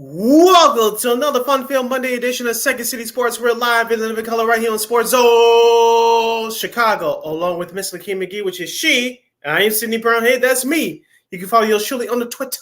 Welcome to another fun-filled Monday edition of Second City Sports. We're live in living color right here on Sports Zone Chicago, along with Miss Lakeem McGee, which is she. I am Sydney Brown. Hey, that's me. You can follow yours surely on the Twitter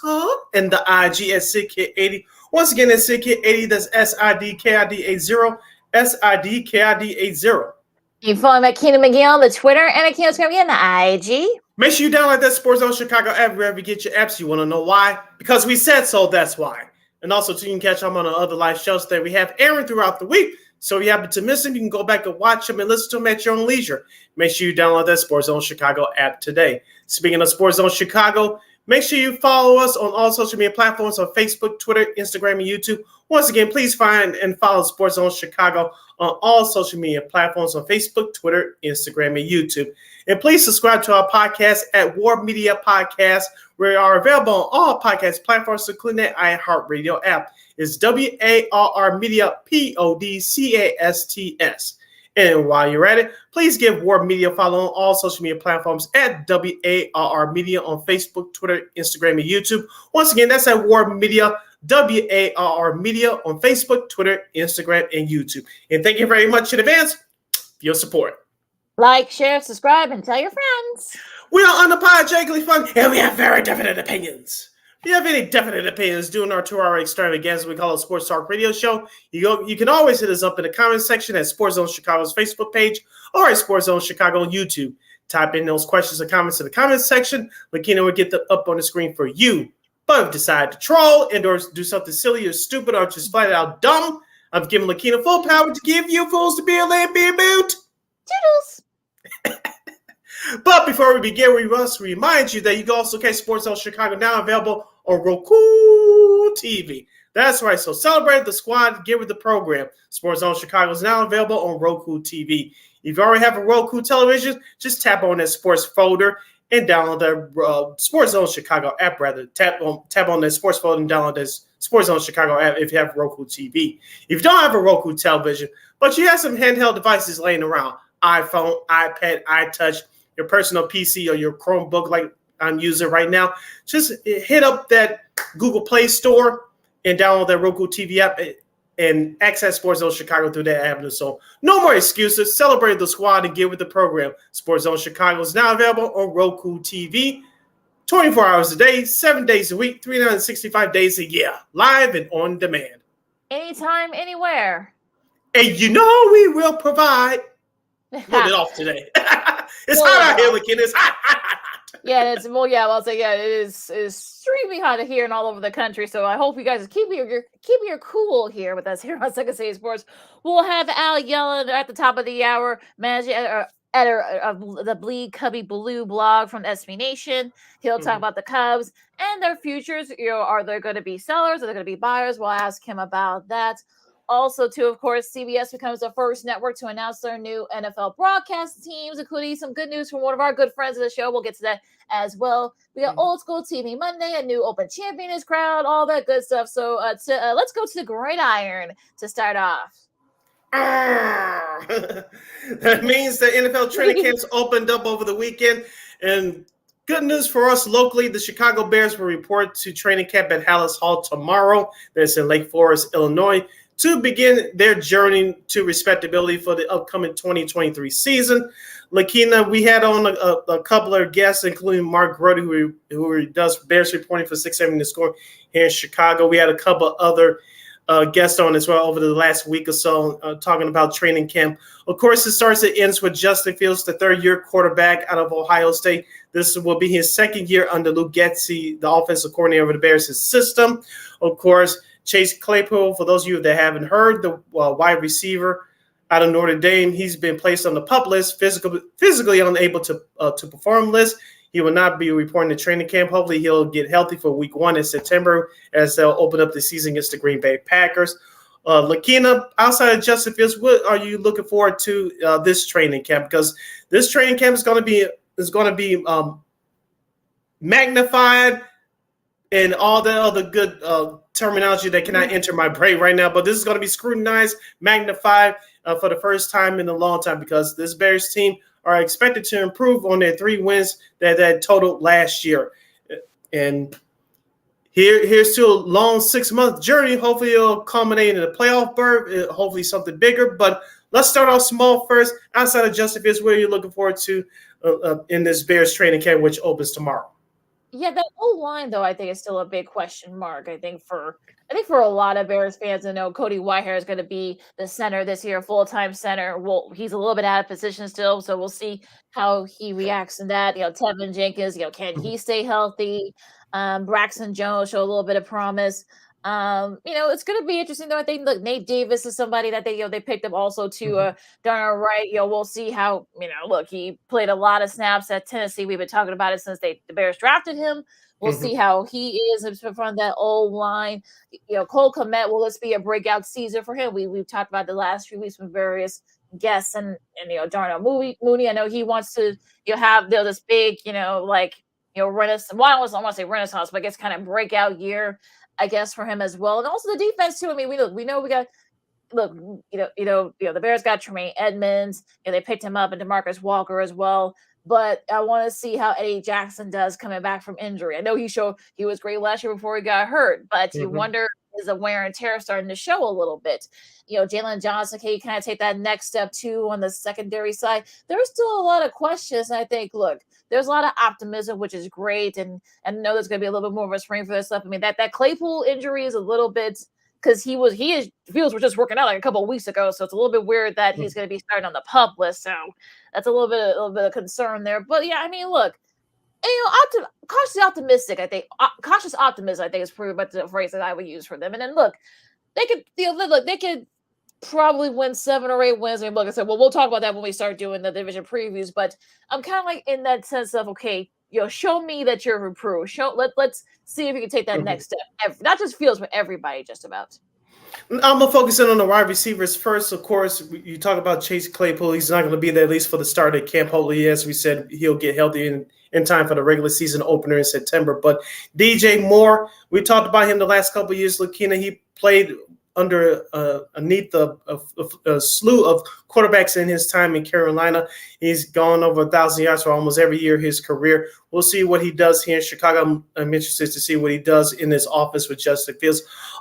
and the IG at SidKid80. Once again, that's SidKid80. That's SIDKID80. SIDKID80. You can follow me at Keenan McGee on the Twitter and at Keenan McGee on the IG. Make sure you download that Sports Zone Chicago app wherever you get your apps. You want to know why? Because we said so, that's why. And also, too, you can catch them on the other live shows that we have airing throughout the week. So if you happen to miss them, you can go back and watch them and listen to them at your own leisure. Make sure you download that Sports Zone Chicago app today. Speaking of Sports Zone Chicago, make sure you follow us on all social media platforms on Facebook, Twitter, Instagram, and YouTube. Once again, please find and follow Sports Zone Chicago on all social media platforms on Facebook, Twitter, Instagram, and YouTube. And please subscribe to our podcast at War Media Podcast. We are available on all podcast platforms, including the iHeartRadio app. It's WARR Media PODCASTS. And while you're at it, please give War Media a follow on all social media platforms at WARR Media on Facebook, Twitter, Instagram, and YouTube. Once again, that's at War Media, WARR Media on Facebook, Twitter, Instagram, and YouTube. And thank you very much in advance for your support. Like, share, subscribe, and tell your friends. We are unapologetically fun, and we have very definite opinions. If you have any definite opinions during our 2-hour extravaganza, we call it Sports Talk Radio Show, you can always hit us up in the comment section at Sports Zone Chicago's Facebook page or at Sports Zone Chicago on YouTube. Type in those questions or comments in the comments section. Lakina will get them up on the screen for you. But if you decide to troll and or do something silly or stupid or just flat out dumb, I've given Lakina full power to give you fools to be a land be a boot. Toodles. But before we begin, we must remind you that you can also catch Sports Zone Chicago now available on Roku TV. That's right. So celebrate the squad, get with the program. Sports Zone Chicago is now available on Roku TV. If you already have a Roku television, just tap on that sports folder and download the Sports Zone Chicago app. Rather, tap on that sports folder and download this Sports Zone Chicago app if you have Roku TV. If you don't have a Roku television, but you have some handheld devices laying around, iPhone, iPad, iTouch, your personal PC or your Chromebook like I'm using right now, just hit up that Google Play Store and download that Roku TV app and access Sports Zone Chicago through that avenue. So no more excuses. Celebrate the squad and get with the program. Sports Zone Chicago is now available on Roku TV 24 hours a day, 7 days a week, 365 days a year, live and on demand. Anytime, anywhere. And you know we will provide. We'll get off today. It's hot out here, McKinney. It's hot. Yeah, I'll say it is extremely hot here and all over the country. So I hope you guys keep your cool here with us here on Second City Sports. We'll have Yellon at the top of the hour, managing editor of the Bleed Cubbie Blue blog from SB Nation. He'll talk about the Cubs and their futures. Are they going to be sellers? Are they going to be buyers? We'll ask him about that. Also, too, of course, CBS becomes the first network to announce their new NFL broadcast teams, including some good news from one of our good friends of the show. We'll get to that as well. We got Old School TV Monday, a new Open Champion is crowned, all that good stuff. So let's go to the gridiron to start off. That means the NFL training camps opened up over the weekend. And good news for us locally, the Chicago Bears will report to training camp at Hallis Hall tomorrow. That's in Lake Forest, Illinois, to begin their journey to respectability for the upcoming 2023 season. Lakina, we had on a couple of guests, including Mark Grody, who does Bears reporting for 670 The Score here in Chicago. We had a couple other guests on as well over the last week or so talking about training camp. Of course, it starts and ends with Justin Fields, the third-year quarterback out of Ohio State. This will be his second year under Luke Getsy, the offensive coordinator of the Bears' system. Of course, Chase Claypool, for those of you that haven't heard, the wide receiver out of Notre Dame, he's been placed on the PUP list, physically unable to perform list. He will not be reporting to training camp. Hopefully he'll get healthy for week 1 in September as they'll open up the season against the Green Bay Packers. Lakina, outside of Justin Fields, what are you looking forward to this training camp? Because this training camp is going to be magnified and all the other good terminology that cannot enter my brain right now. But this is going to be scrutinized, magnified for the first time in a long time, because this Bears team are expected to improve on their 3 wins that totaled last year. And here's to a long 6-month journey. Hopefully, it'll culminate in a playoff berth. Hopefully, something bigger. But let's start off small first. Outside of Justin Fields, what are you looking forward to in this Bears training camp, which opens tomorrow? Yeah, that whole line though, I think is still a big question mark. I think for a lot of Bears fans, I know Cody Whitehair is going to be the center this year, full-time center. Well, he's a little bit out of position still, so we'll see how he reacts in that. Tevin Jenkins, can he stay healthy? Braxton Jones show a little bit of promise. It's going to be interesting though. I think look, Nate Davis is somebody that they picked up also to Darnell Wright. We'll see how look, he played a lot of snaps at Tennessee. We've been talking about it since the Bears drafted him. We'll see how he is in front of that old line. Cole Kmet, will this be a breakout season for him? We've talked about the last few weeks with various guests and Darnell Mooney. I know he wants to have this big renaissance. Well, I don't want to say renaissance, but I guess kind of breakout year, I guess, for him as well. And also the defense too. I mean, we know we got the Bears got Tremaine Edmonds. They picked him up, and DeMarcus Walker as well. But I want to see how Eddie Jackson does coming back from injury. I know he was great last year before he got hurt, but you wonder, is the wear and tear starting to show a little bit? Jalen Johnson, can you kind of take that next step too on the secondary side? There's still a lot of questions. And I think, look, there's a lot of optimism, which is great. And I know there's going to be a little bit more of a spring for this stuff. I mean, that Claypool injury is a little bit, because Fields were just working out like a couple of weeks ago, so it's a little bit weird that he's going to be starting on the PUP list. So that's a little bit of concern there. But yeah, I mean, look, cautiously optimistic. I think cautious optimism, I think, is pretty much the phrase that I would use for them. And then look, they could probably win 7 or 8 wins. And look, I said, well, we'll talk about that when we start doing the division previews. But I'm kind of like in that sense of, okay, show me that you're improved. Let's see if you can take that next step. Not just Fields, but everybody, just about. I'm gonna focus in on the wide receivers first. Of course, you talk about Chase Claypool. He's not going to be there at least for the start of camp. Hopefully, as we said, he'll get healthy in time for the regular season opener in September. But DJ Moore, we talked about him the last couple of years. Lakina, he played underneath a slew of quarterbacks in his time in Carolina. He's gone over 1,000 yards for almost every year of his career. We'll see what he does here in Chicago. I'm interested to see what he does in this offense with Justin Fields.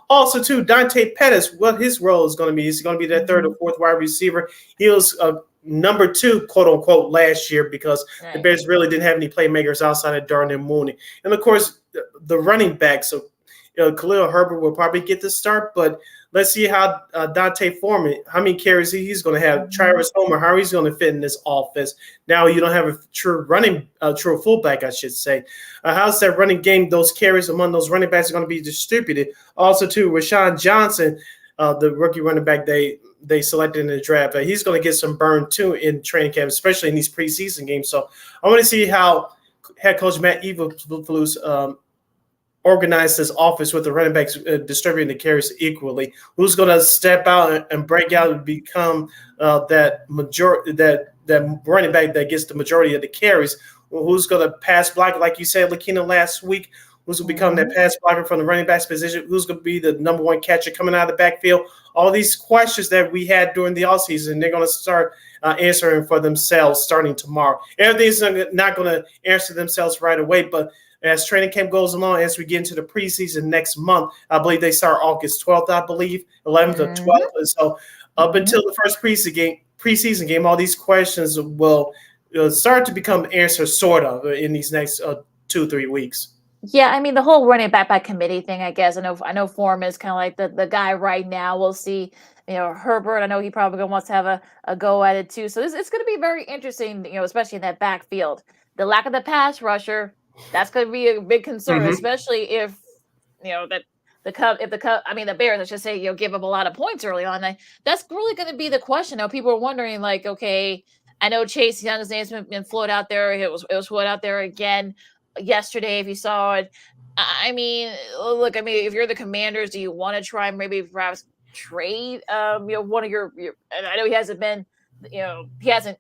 Also, too, Dante Pettis, what his role is going to be. He's going to be that third or fourth wide receiver. He was number 2, quote unquote, last year because the Bears really didn't have any playmakers outside of Darnell Mooney. And of course, the running back. So Khalil Herbert will probably get the start, but let's see how Dante Foreman, how many carries he's going to have. Travis Homer, how he's going to fit in this offense. Now you don't have a true fullback, I should say. How's that running game? Those carries among those running backs are going to be distributed. Also, too, Rashawn Johnson, the rookie running back they selected in the draft, he's going to get some burn too in training camp, especially in these preseason games. So I want to see how head coach Matt Eberflus organize this offense with the running backs distributing the carries equally. Who's going to step out and break out and become that running back that gets the majority of the carries? Who's going to pass block, like you said, Lakina, last week? Who's going to become that pass blocker from the running back's position? Who's going to be the number 1 catcher coming out of the backfield? All these questions that we had during the offseason, they're going to start answering for themselves starting tomorrow. Everything's not going to answer themselves right away, but as training camp goes along, as we get into the preseason next month, I believe they start August 12th, I believe, 11th or 12th. And so up until the first preseason game, all these questions will start to become answered sort of in these next 2-3 weeks. Yeah, I mean, the whole running back by committee thing, I guess. I know Foreman is kind of like the guy right now. We'll see. Herbert, I know he probably wants to have a go at it too. So it's going to be very interesting, especially in that backfield. The lack of the pass rusher, that's going to be a big concern, especially if the Bears, I should say, give up a lot of points early on. That's really going to be the question. Now, people are wondering, like, okay, I know Chase Young's name's been floated out there. It was floated out there again yesterday. If you saw it, I mean, look, if you're the Commanders, do you want to try maybe perhaps trade one of your? And I know he hasn't been, he hasn't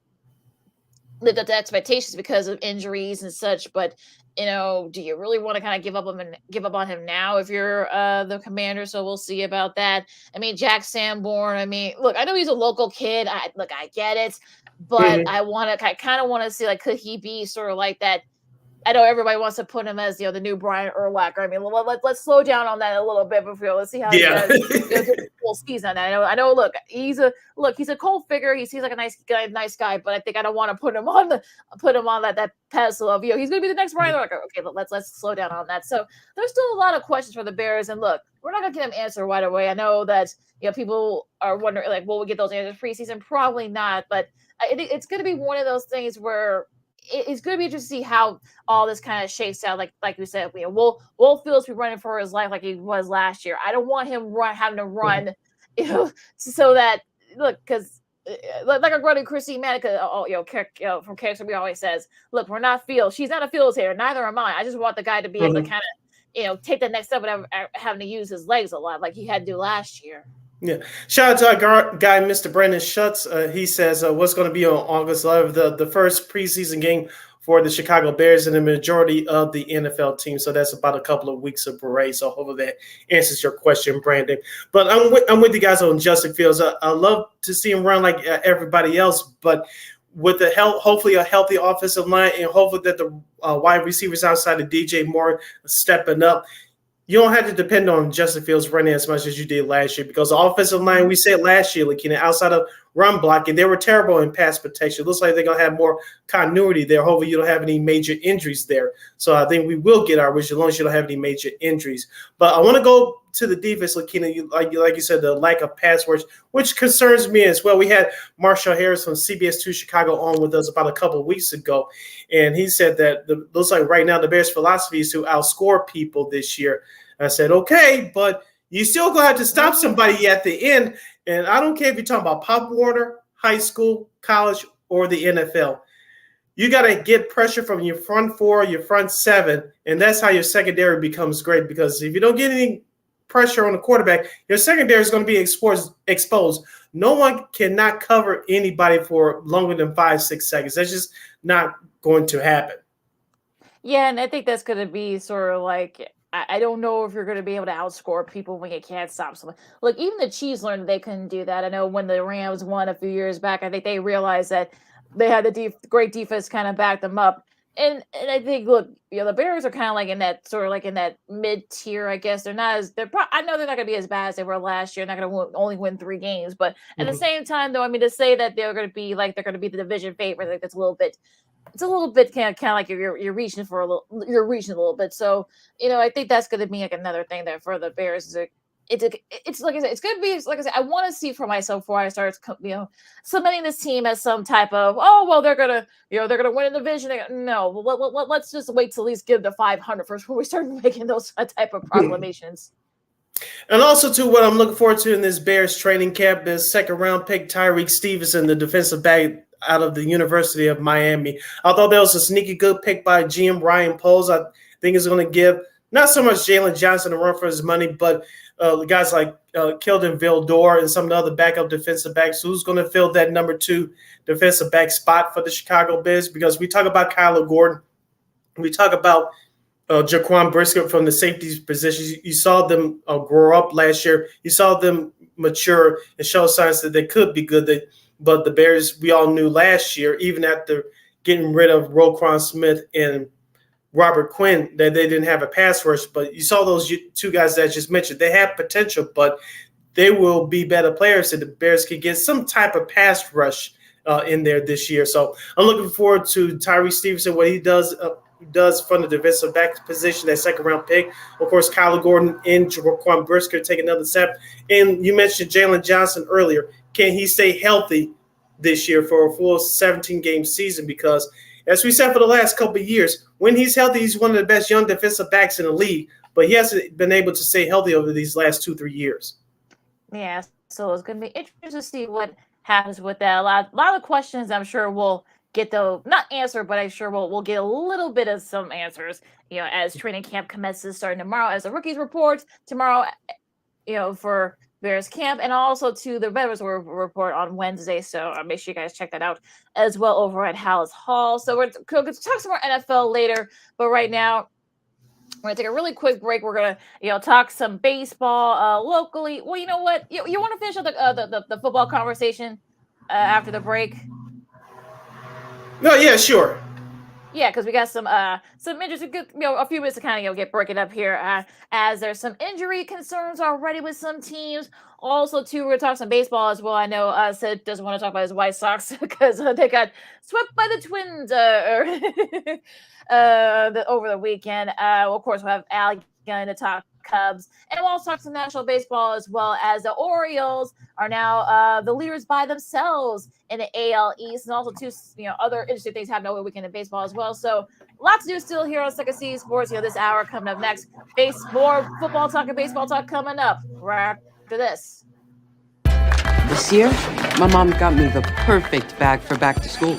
lived up to expectations because of injuries and such, but do you really want to kind of give up on him now if you're the Commander? So we'll see about that. I mean, Jack Sanborn, look, I know he's a local kid. I get it, but I kind of want to see, like, could he be sort of like that I know everybody wants to put him as the new Brian Urlacher. I mean, let's slow down on that a little bit before let's see how he does do the full season. I know. Look, he's a cold figure. He seems like a nice guy, but I think I don't want to put him on that pedestal of he's going to be the next Brian Urlacher. Okay, let's slow down on that. So there's still a lot of questions for the Bears, and look, we're not going to get them answered right away. I know that people are wondering like, will we get those answers preseason? Probably not, but I think it's going to be one of those things where it's going to be interesting to see how all this kind of shakes out. Like you said, Will Fields be running for his life like he was last year. I don't want him having to run, so that because like our brother Christine Manica, from Character, we always says, look, we're not Fields. She's not a Fields hater. Neither am I. I just want the guy to be able to kind of take that next step without having to use his legs a lot like he had to do last year. Yeah. Shout out to our guy, Mr. Brandon Schutz. He says what's going to be on August 11th, the first preseason game for the Chicago Bears and the majority of the NFL team. So that's about a couple of weeks of parade. So hopefully that answers your question, Brandon. But I'm with you guys on Justin Fields. I love to see him run like everybody else, but with the hopefully a healthy offensive line and hopefully that the wide receivers outside of DJ Moore stepping up. You don't have to depend on Justin Fields running as much as you did last year because the offensive line, we said last year, outside of run blocking, they were terrible in pass protection. It looks like they're going to have more continuity there. Hopefully you don't have any major injuries there. So I think we will get our wish as long as you don't have any major injuries. But I want to go to the defense, Lakina, like you said, the lack of pass rush, which concerns me as well. We had Marshall Harris from CBS 2 Chicago on with us about a couple of weeks ago, and he said that looks like right now the Bears' philosophy is to outscore people this year. I said, okay, but you still going to have to stop somebody at the end. And I don't care if you're talking about Pop Warner, high school, college, or the NFL. You got to get pressure from your front four, your front seven, and that's how your secondary becomes great because if you don't get any pressure on the quarterback, your secondary is going to be exposed. No one cannot cover anybody for longer than 5-6 seconds. That's just not going to happen. Yeah, and I think that's going to be sort of like – I don't know if you're going to be able to outscore people when you can't stop someone. Look, even the Chiefs learned they couldn't do that. I know when the Rams won a few years back, I think they realized that they had the great defense kind of back them up. And I think, look, the Bears are kind of like in that sort of like in that mid tier, I guess. I know they're not going to be as bad as they were last year. They're not going to only win 3 games. But at the same time, though, I mean, to say that they're going to be the division favorite, I think that's a little bit. It's a little bit kind of like you're reaching a little bit. So I think that's going to be like another thing there for the Bears. It's like I said, it's going to be like I said. I want to see for myself before I start cementing this team as some type of they're gonna win a division. No, let's just wait till at least give the 500 first before we start making those type of proclamations. And also, too, what I'm looking forward to in this Bears training camp is second-round pick Tyreek Stevenson, the defensive back out of the University of Miami. Although there was a sneaky good pick by GM Ryan Poles, I think it's going to give not so much Jalen Johnson a run for his money, but guys like Keldon Vildor and some of the other backup defensive backs. Who's going to fill that number 2 defensive back spot for the Chicago Bears? Because we talk about Kyler Gordon. We talk about Jaquan Brisker from the safety positions. You saw them grow up last year. You saw them mature and show signs that they could be good. But the Bears, we all knew last year, even after getting rid of Roquan Smith and Robert Quinn, that they didn't have a pass rush. But you saw those 2 guys that I just mentioned. They have potential, but they will be better players, and the Bears can get some type of pass rush in there this year. So I'm looking forward to Tyree Stevenson, what he does from the defensive back position, that second-round pick. Of course, Kyler Gordon and Jaquan Brisker take another step. And you mentioned Jalen Johnson earlier. Can he stay healthy this year for a full 17-game season? Because, as we said for the last couple of years, when he's healthy, he's one of the best young defensive backs in the league. But he hasn't been able to stay healthy over these last 2-3 years. Yeah, so it's going to be interesting to see what happens with that. A lot of questions I'm sure we'll get not answer, but I'm sure we'll get a little bit of some answers, as training camp commences starting tomorrow, as the rookies report tomorrow, for Bears camp, and also to the veterans report on Wednesday. So make sure you guys check that out as well over at Hallis Hall. So we're going to talk some more NFL later, but right now we're going to take a really quick break. We're going to talk some baseball locally. Well, you know what? You want to finish up the football conversation after the break? No, yeah, sure. Yeah, because we got some interesting, good, a few minutes to kind of get breaking up here. As there's some injury concerns already with some teams. Also, too, we're gonna talk some baseball as well. I know Sid doesn't want to talk about his White Sox because they got swept by the Twins over the weekend. Of course, we'll have Al going to talk Cubs, and we'll also talk some national baseball as well, as the Orioles are now the leaders by themselves in the AL East, and also two other interesting things happening over the weekend in baseball as well. So lots to do still here on Second City Sports. This hour coming up next. More football talk and baseball talk coming up right after this. This year, my mom got me the perfect bag for back to school.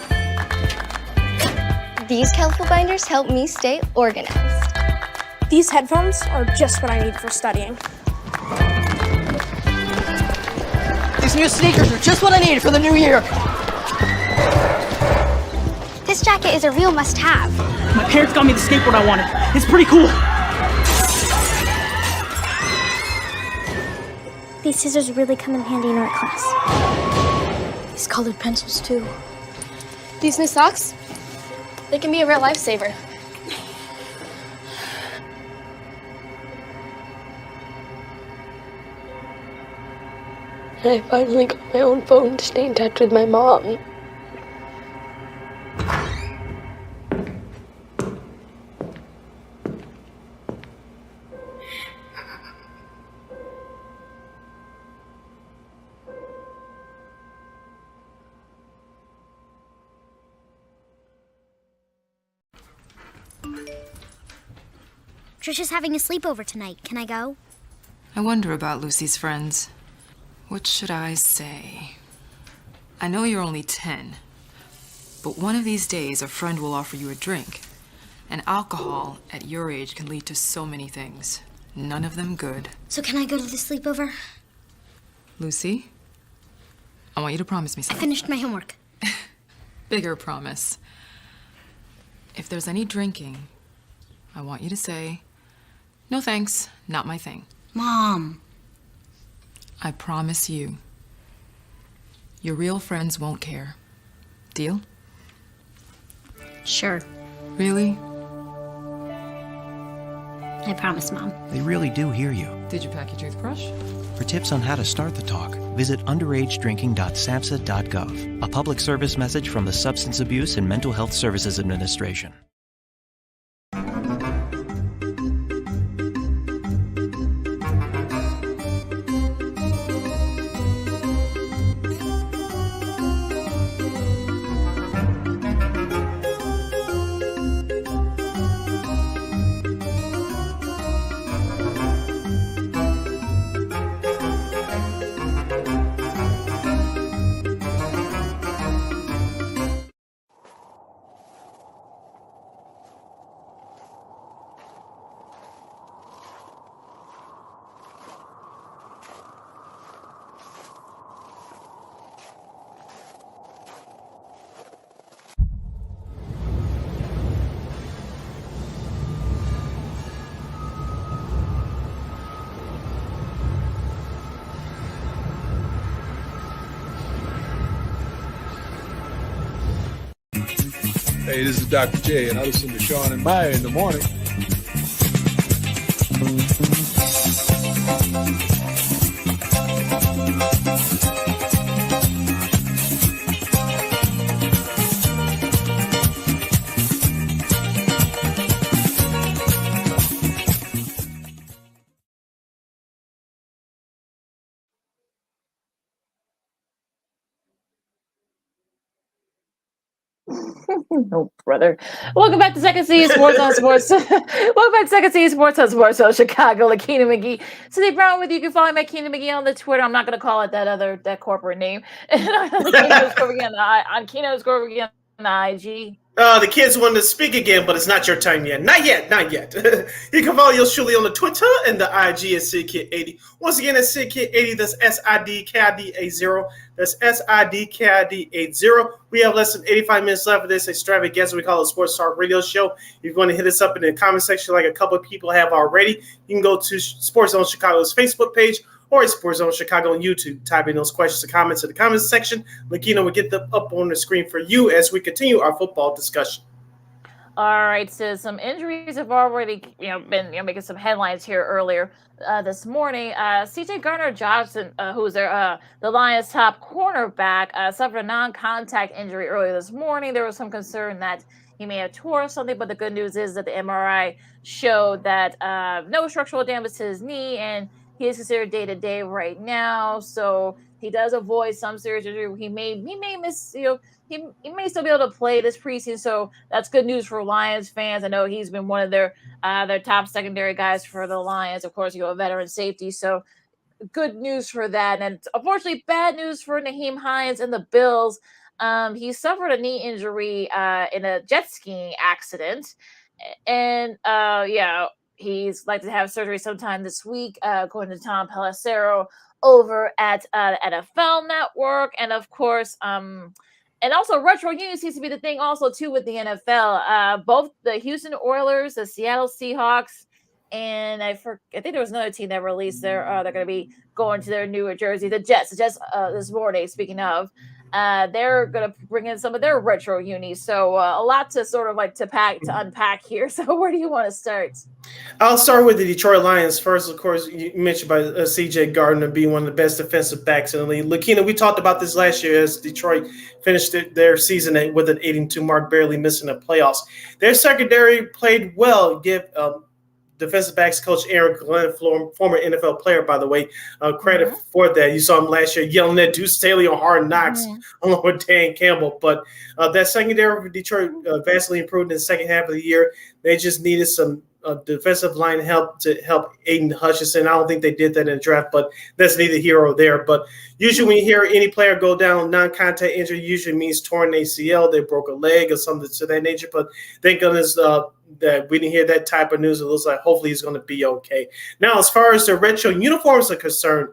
These colorful binders help me stay organized. These headphones are just what I need for studying. These new sneakers are just what I needed for the new year. This jacket is a real must-have. My parents got me the skateboard I wanted. It's pretty cool. These scissors really come in handy in art class. These colored pencils, too. These new socks, they can be a real lifesaver. I finally got my own phone to stay in touch with my mom. Trisha's having a sleepover tonight. Can I go? I wonder about Lucy's friends. What should I say? I know you're only 10, but one of these days a friend will offer you a drink. And alcohol at your age can lead to so many things. None of them good. So can I go to the sleepover? Lucy, I want you to promise me I something. finished my homework. Bigger promise. If there's any drinking, I want you to say, "No thanks, not my thing." Mom. I promise you, your real friends won't care. Deal? Sure. Really? I promise, Mom. They really do hear you. Did you pack your toothbrush? For tips on how to start the talk, visit underagedrinking.samhsa.gov. A public service message from the Substance Abuse and Mental Health Services Administration. Hey, this is Dr. J, and I listen to Sean and Maya in the morning. No, brother. Welcome back to Second City Sports on Sports. Welcome back to Second City Sports on Sports on Chicago. Lakina McGee. Cindy Brown with you. You can follow me at Keenan McGee on the Twitter. I'm not going to call it that corporate name. And on Keno's Scorpion on the IG. The kids want to speak again, but it's not your time yet. Not yet, not yet. You can follow yours truly on the Twitter and the IG at SidKid80. Once again, it's SidKid80. That's SIDKID80. That's SIDKID80. We have less than 85 minutes left of this extravaganza we call a Sports Talk Radio Show. You're going to hit us up in the comment section like a couple of people have already. You can go to Sports Zone Chicago's Facebook page or Sports Zone Chicago on YouTube. Type in those questions and comments in the comments section. Lakina will get them up on the screen for you as we continue our football discussion. All right, so some injuries have already, been making some headlines here earlier this morning. C.J. Gardner-Johnson, who's the Lions' top cornerback, suffered a non-contact injury earlier this morning. There was some concern that he may have tore something, but the good news is that the MRI showed that no structural damage to his knee, and he is considered day-to-day right now. So he does avoid some serious injury. He may miss, he may still be able to play this preseason, so that's good news for Lions fans. I know he's been one of their top secondary guys for the Lions. Of course, a veteran safety, so good news for that. And unfortunately, bad news for Naheem Hines and the Bills. He suffered a knee injury in a jet skiing accident, and he's likely to have surgery sometime this week, according to Tom Pelissero over at the NFL Network, and of course, and also retro union seems to be the thing also too with the NFL. Both the Houston Oilers, the Seattle Seahawks, and I think there was another team that released they're going to be going to their newer jersey. The Jets this morning. Speaking of, they're going to bring in some of their retro unis. So a lot to sort of like to unpack here. So where do you want to start? I'll start with the Detroit Lions first. Of course, you mentioned by C.J. Gardner being one of the best defensive backs in the league. Lakina, we talked about this last year as Detroit finished their season with an 8-2 mark, barely missing the playoffs. Their secondary played well. Give defensive backs coach Aaron Glenn, former NFL player, by the way, credit for that. You saw him last year yelling at Deuce Staley on Hard Knocks along with Dan Campbell. But that secondary for Detroit vastly improved in the second half of the year. They just needed some defensive line help to help Aiden Hutchinson. I don't think they did that in the draft, but that's neither here or there. But usually when you hear any player go down non-contact injury, usually means torn ACL, they broke a leg or something to that nature. But thank goodness that we didn't hear that type of news. It looks like hopefully he's going to be okay. Now, as far as the retro uniforms are concerned,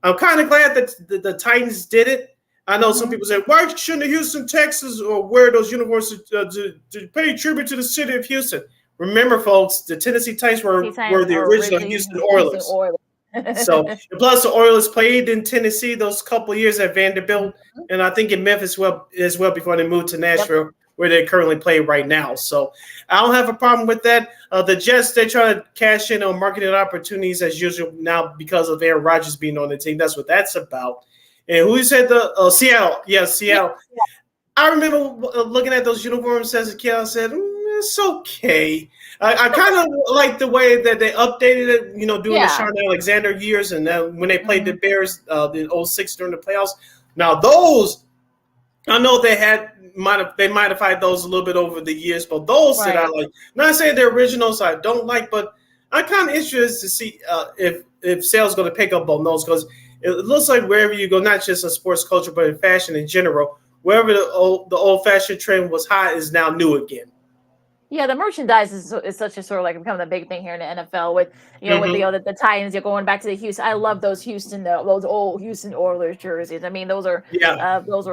I'm kind of glad that the Titans did it. I know some people say, why shouldn't the Houston Texans wear those uniforms to pay tribute to the city of Houston? Remember, folks, the Tennessee Titans were the original Houston Oilers. So, plus the Oilers played in Tennessee those couple of years at Vanderbilt, and I think in Memphis as well before they moved to Nashville, where they currently play right now. So, I don't have a problem with that. The Jets, they're trying to cash in on marketing opportunities as usual now because of Aaron Rodgers being on the team. That's what that's about. And who said Seattle? Yeah, Seattle. Yeah. I remember looking at those uniforms as a kid. I said, it's okay. I kind of like the way that they updated it, during the Sean Alexander years and then when they played the Bears in 2006 during the playoffs. Now, those, I know they modified those a little bit over the years, but those that I like, not saying they're originals I don't like, but I'm kind of interested to see if sales going to pick up on those because it looks like wherever you go, not just in sports culture, but in fashion in general, wherever the old-fashioned trend was hot is now new again. Yeah, the merchandise is such a sort of like becoming a big thing here in the NFL with with the Titans. You're going back to the Houston. I love those those old Houston Oilers jerseys. I mean, those are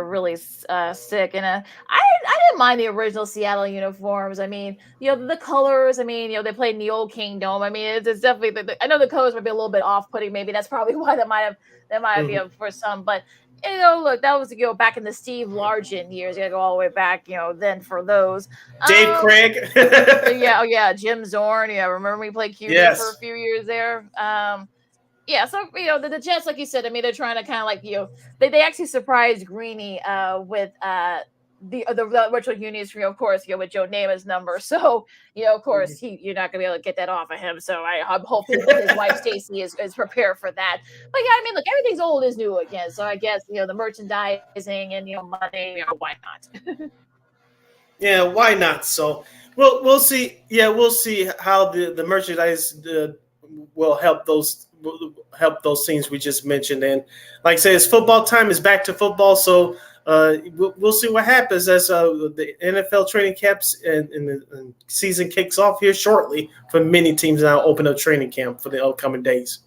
really sick. And I didn't mind the original Seattle uniforms. I mean, the colors. I mean, they played in the old Kingdom. I mean, it's definitely. I know the colors might be a little bit off-putting. Maybe that's probably why that might have been for some, but. Look, that was back in the Steve Largent years. You gotta go all the way back, then for those. Dave Craig. Jim Zorn. Yeah, remember we played QB for a few years there. So the Jets, like you said, I mean, they're trying to kind of like they actually surprised Greeny with the retro unis, of course, with Joe Namath's number. So, of course, you're not gonna be able to get that off of him. So I'm hoping that his wife Stacy is prepared for that. But yeah, I mean, look, everything's old is new again. So I guess the merchandising and money, why not? Yeah, why not? So we'll see. Yeah, we'll see how the merchandise will help those things we just mentioned. And like I said, it's football time. It's back to football. So. We'll see what happens as the NFL training camps and the season kicks off here shortly for many teams now open up training camp for the upcoming days.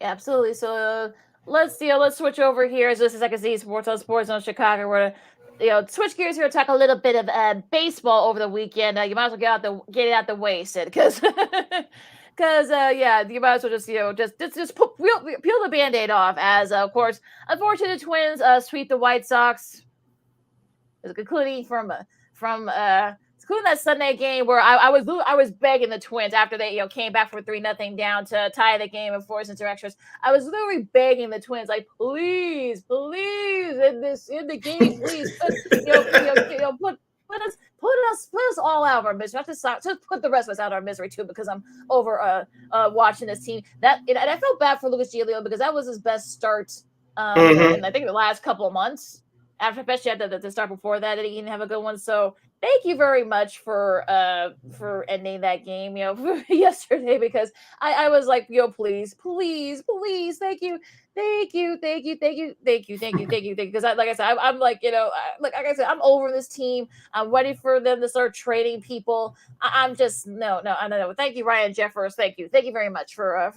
Absolutely. So let's switch over here. As this is Z Sports on Chicago. We're gonna switch gears here and talk a little bit of baseball over the weekend. You might as well get it out the way, Sid, because. Because, you might as well just peel the Band-Aid off as, of course, unfortunate Twins sweep the White Sox. It's concluding from including that Sunday game where I was begging the Twins after they came back from 3-0 down to tie the game and force into extras. I was literally begging the Twins, like, please, in the game, please, put us all out of our misery. Just put the rest of us out of our misery too, because I'm over watching this team. And I felt bad for Lucas Giolito because that was his best start in I think the last couple of months. Especially after the start before that, he didn't have a good one. So thank you very much for ending that game, yesterday, because I was like, please, thank you. Because like I said, I'm like, like I said, I'm over this team. I'm ready for them to start trading people. I'm just no. Thank you, Ryan Jeffers. Thank you very much for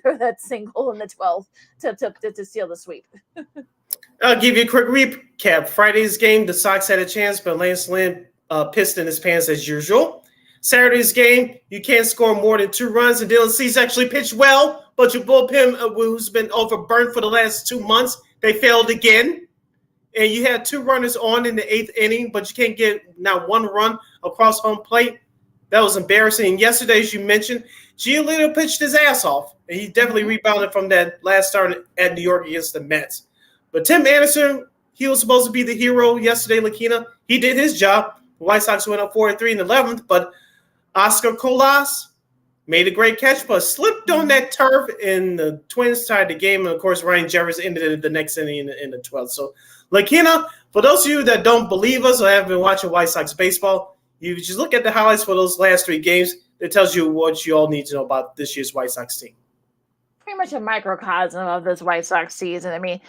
that single in the 12th to seal the sweep. I'll give you a quick recap. Friday's game, the Sox had a chance, but Lance Lynn pissed in his pants as usual. Saturday's game, you can't score more than 2 runs, and Dylan Cease actually pitched well, but your bullpen, who's been overburnt for the last 2 months, they failed again. And you had 2 runners on in the 8th inning, but you can't get not 1 run across home plate. That was embarrassing. And yesterday, as you mentioned, Giolito pitched his ass off, and he definitely rebounded from that last start at New York against the Mets. But Tim Anderson, he was supposed to be the hero yesterday, Lakina. He did his job. The White Sox went up 4-3 in the 11th, but Oscar Colas made a great catch, but slipped on that turf, and the Twins tied the game. And, of course, Ryan Jeffers ended it the next inning in the 12th. So, Lakina, for those of you that don't believe us or haven't been watching White Sox baseball, you just look at the highlights for those last 3 games. It tells you what you all need to know about this year's White Sox team. Pretty much a microcosm of this White Sox season. I mean,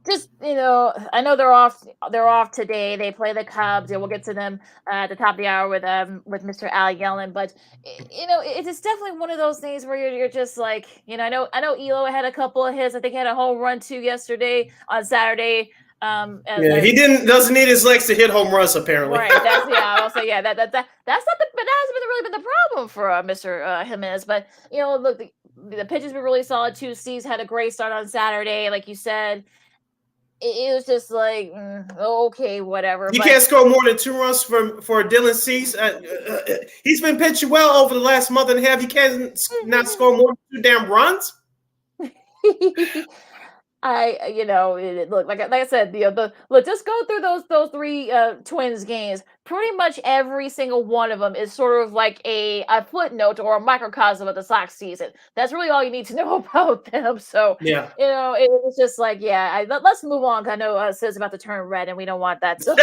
just, I know they're off today. They play the Cubs. We'll get to them at the top of the hour with Mr. Al Yellon. But it's definitely one of those things where you're just like, I know Elo had a couple of hits. I think he had a home run too yesterday on Saturday. He doesn't need his legs to hit home runs apparently. Right. I'll say that's not but that hasn't really been the problem for Mr. Jimenez. But look, the pitch has been really solid too. Cease had a great start on Saturday, like you said. It was just like, okay, whatever. You can't score more than 2 runs for Dylan Cease. He's been pitching well over the last month and a half. You can't not score more than 2 damn runs. Look, like I said, just go through those 3 Twins games. Pretty much every single one of them is sort of like a footnote or a microcosm of the Sox season. That's really all you need to know about them. So, yeah, it was just like, let's move on. I know Sid's about to turn red, and we don't want that. So,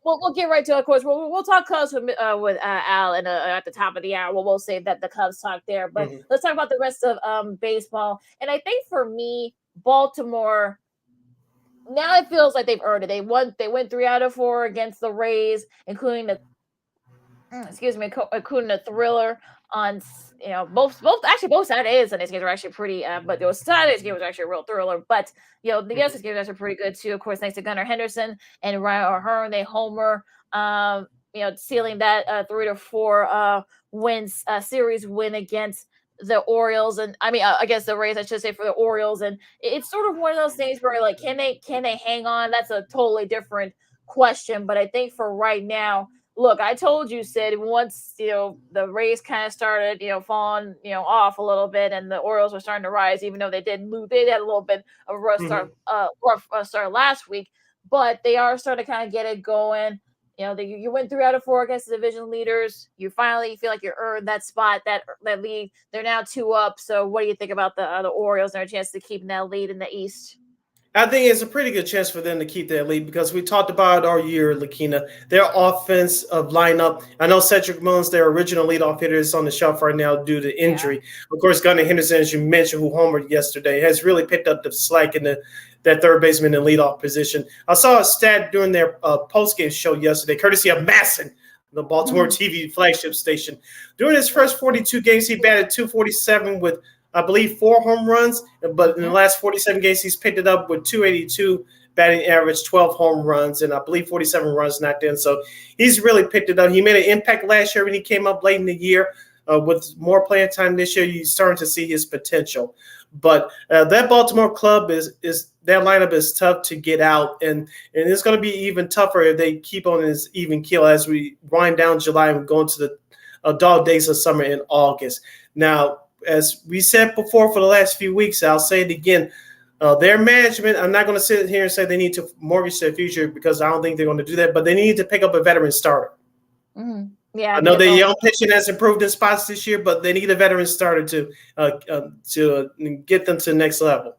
we'll get right to it. Of course, we'll talk Cubs with Al and at the top of the hour. We'll save that the Cubs talk there. But let's talk about the rest of baseball. And I think for me, Baltimore, now it feels like they've earned it. They went 3 out of 4 against the Rays, including the thriller on both Saturdays and these games were actually pretty. But there was Saturday's game was actually a real thriller. But the yesterday's games are pretty good too. Of course, thanks to Gunnar Henderson and Ryan O'Hearn, they homer. Sealing that 3-4 wins series win against the Orioles, and I guess the Rays, I should say, for the Orioles. And it's sort of one of those things where, like, can they hang on? That's a totally different question. But I think for right now, look, I told you, Sid, once the Rays kind of started falling off a little bit, and the Orioles were starting to rise, even though they did move. They had a little bit of a rough start last week, but they are starting to kind of get it going. You went 3 out of 4 against the division leaders. You finally feel like you earned that spot, that lead. They're now 2 up. So what do you think about the Orioles and their chance to keep that lead in the East? I think it's a pretty good chance for them to keep that lead because we talked about it all year, Lakina. Their offensive lineup. I know Cedric Mullins, their original leadoff hitter, is on the shelf right now due to injury. Yeah. Of course, Gunnar Henderson, as you mentioned, who homered yesterday, has really picked up the slack in that third baseman and leadoff position. I saw a stat during their postgame show yesterday, courtesy of Masson, the Baltimore TV flagship station. During his first 42 games, he batted .247 with, I believe, 4 home runs. But in the last 47 games, he's picked it up with .282 batting average, 12 home runs, and I believe 47 runs knocked in. So he's really picked it up. He made an impact last year when he came up late in the year. with more playing time this year, you're starting to see his potential. But that Baltimore club is that lineup is tough to get out, and it's going to be even tougher if they keep on this even keel as we wind down July and go into the dog days of summer in August. Now, as we said before for the last few weeks, I'll say it again. Their management, I'm not going to sit here and say they need to mortgage their future because I don't think they're going to do that, but they need to pick up a veteran starter. Mm-hmm. Yeah, I know the young pitching has improved in spots this year, but they need a veteran starter to get them to the next level.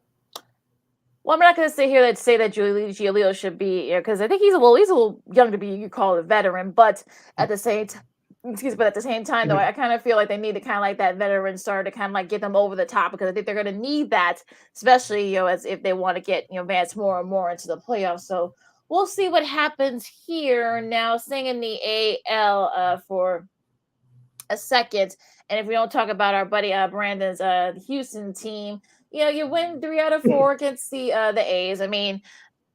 Well, I'm not going to sit here and say that Giolito should be, because I think he's a little young to be, you call it a veteran, but at the same time, though, I kind of feel like they need to kind of like that veteran starter to kind of like get them over the top, because I think they're going to need that, especially, as if they want to get, advance more and more into the playoffs. So we'll see what happens here. Now, staying in the AL for a second, and if we don't talk about our buddy Brandon's Houston team, you win 3 out of 4 against the A's. I mean,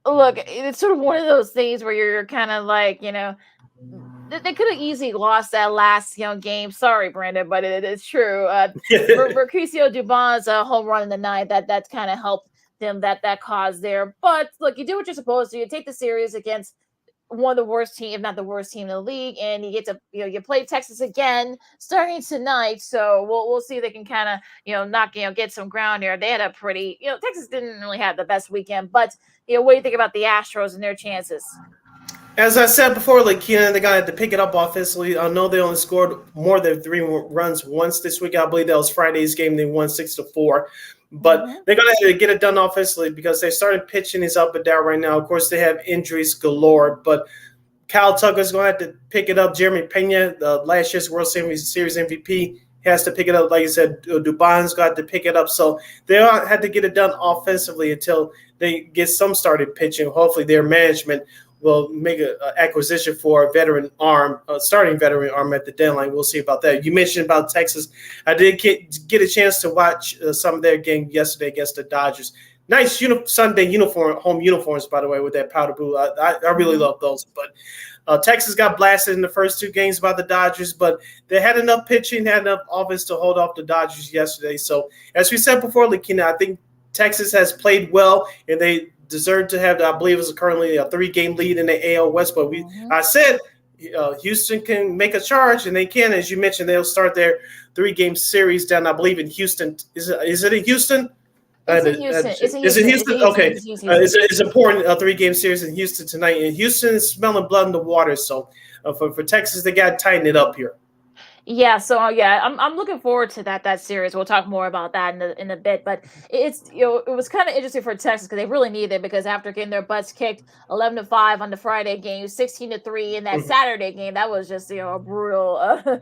look, it's sort of one of those things where you're kind of like, they could have easily lost that last game. Sorry, Brandon, but it is true. Mercutio Dubon's home run in the 9th, that kind of helped them, that cause there. But look, you do what you're supposed to. You take the series against one of the worst team, if not the worst team in the league, and you get to you play Texas again starting tonight. So we'll see if they can kind of knock get some ground here. They had a pretty Texas didn't really have the best weekend, but what do you think about the Astros and their chances? As I said before, Keenan, they're going to have to pick it up offensively. I know they only scored more than 3 runs once this week. I believe that was Friday's game. They won 6-4. But they're going to have to get it done offensively because they started pitching is up and down right now. Of course, they have injuries galore. But Kyle Tucker's going to have to pick it up. Jeremy Pena, last year's World Series MVP, has to pick it up. Like you said, Dubon's got to pick it up. So they had to get it done offensively until they get some started pitching. Hopefully their management will make an acquisition for a veteran arm, a starting veteran arm at the deadline. We'll see about that. You mentioned about Texas. I did get a chance to watch some of their game yesterday against the Dodgers. Nice Sunday home uniforms, by the way, with that powder blue. I really love those. But Texas got blasted in the first 2 games by the Dodgers, but they had enough pitching, had enough offense to hold off the Dodgers yesterday. So as we said before, Lakina, I think Texas has played well, and they deserve to have, I believe, is currently a 3-game lead in the AL West. But I said Houston can make a charge, and they can. As you mentioned, they'll start their 3-game series down, I believe, in Houston. Is it in Houston? Is it Houston? Okay. It's important, a 3-game series in Houston tonight. And Houston is smelling blood in the water. So for Texas, they got to tighten it up here. Yeah, so I'm looking forward to that series. We'll talk more about that in a bit, but it's it was kind of interesting for Texas because they really needed it, because after getting their butts kicked 11-5 on the Friday game, 16-3 in that Saturday game, that was just a brutal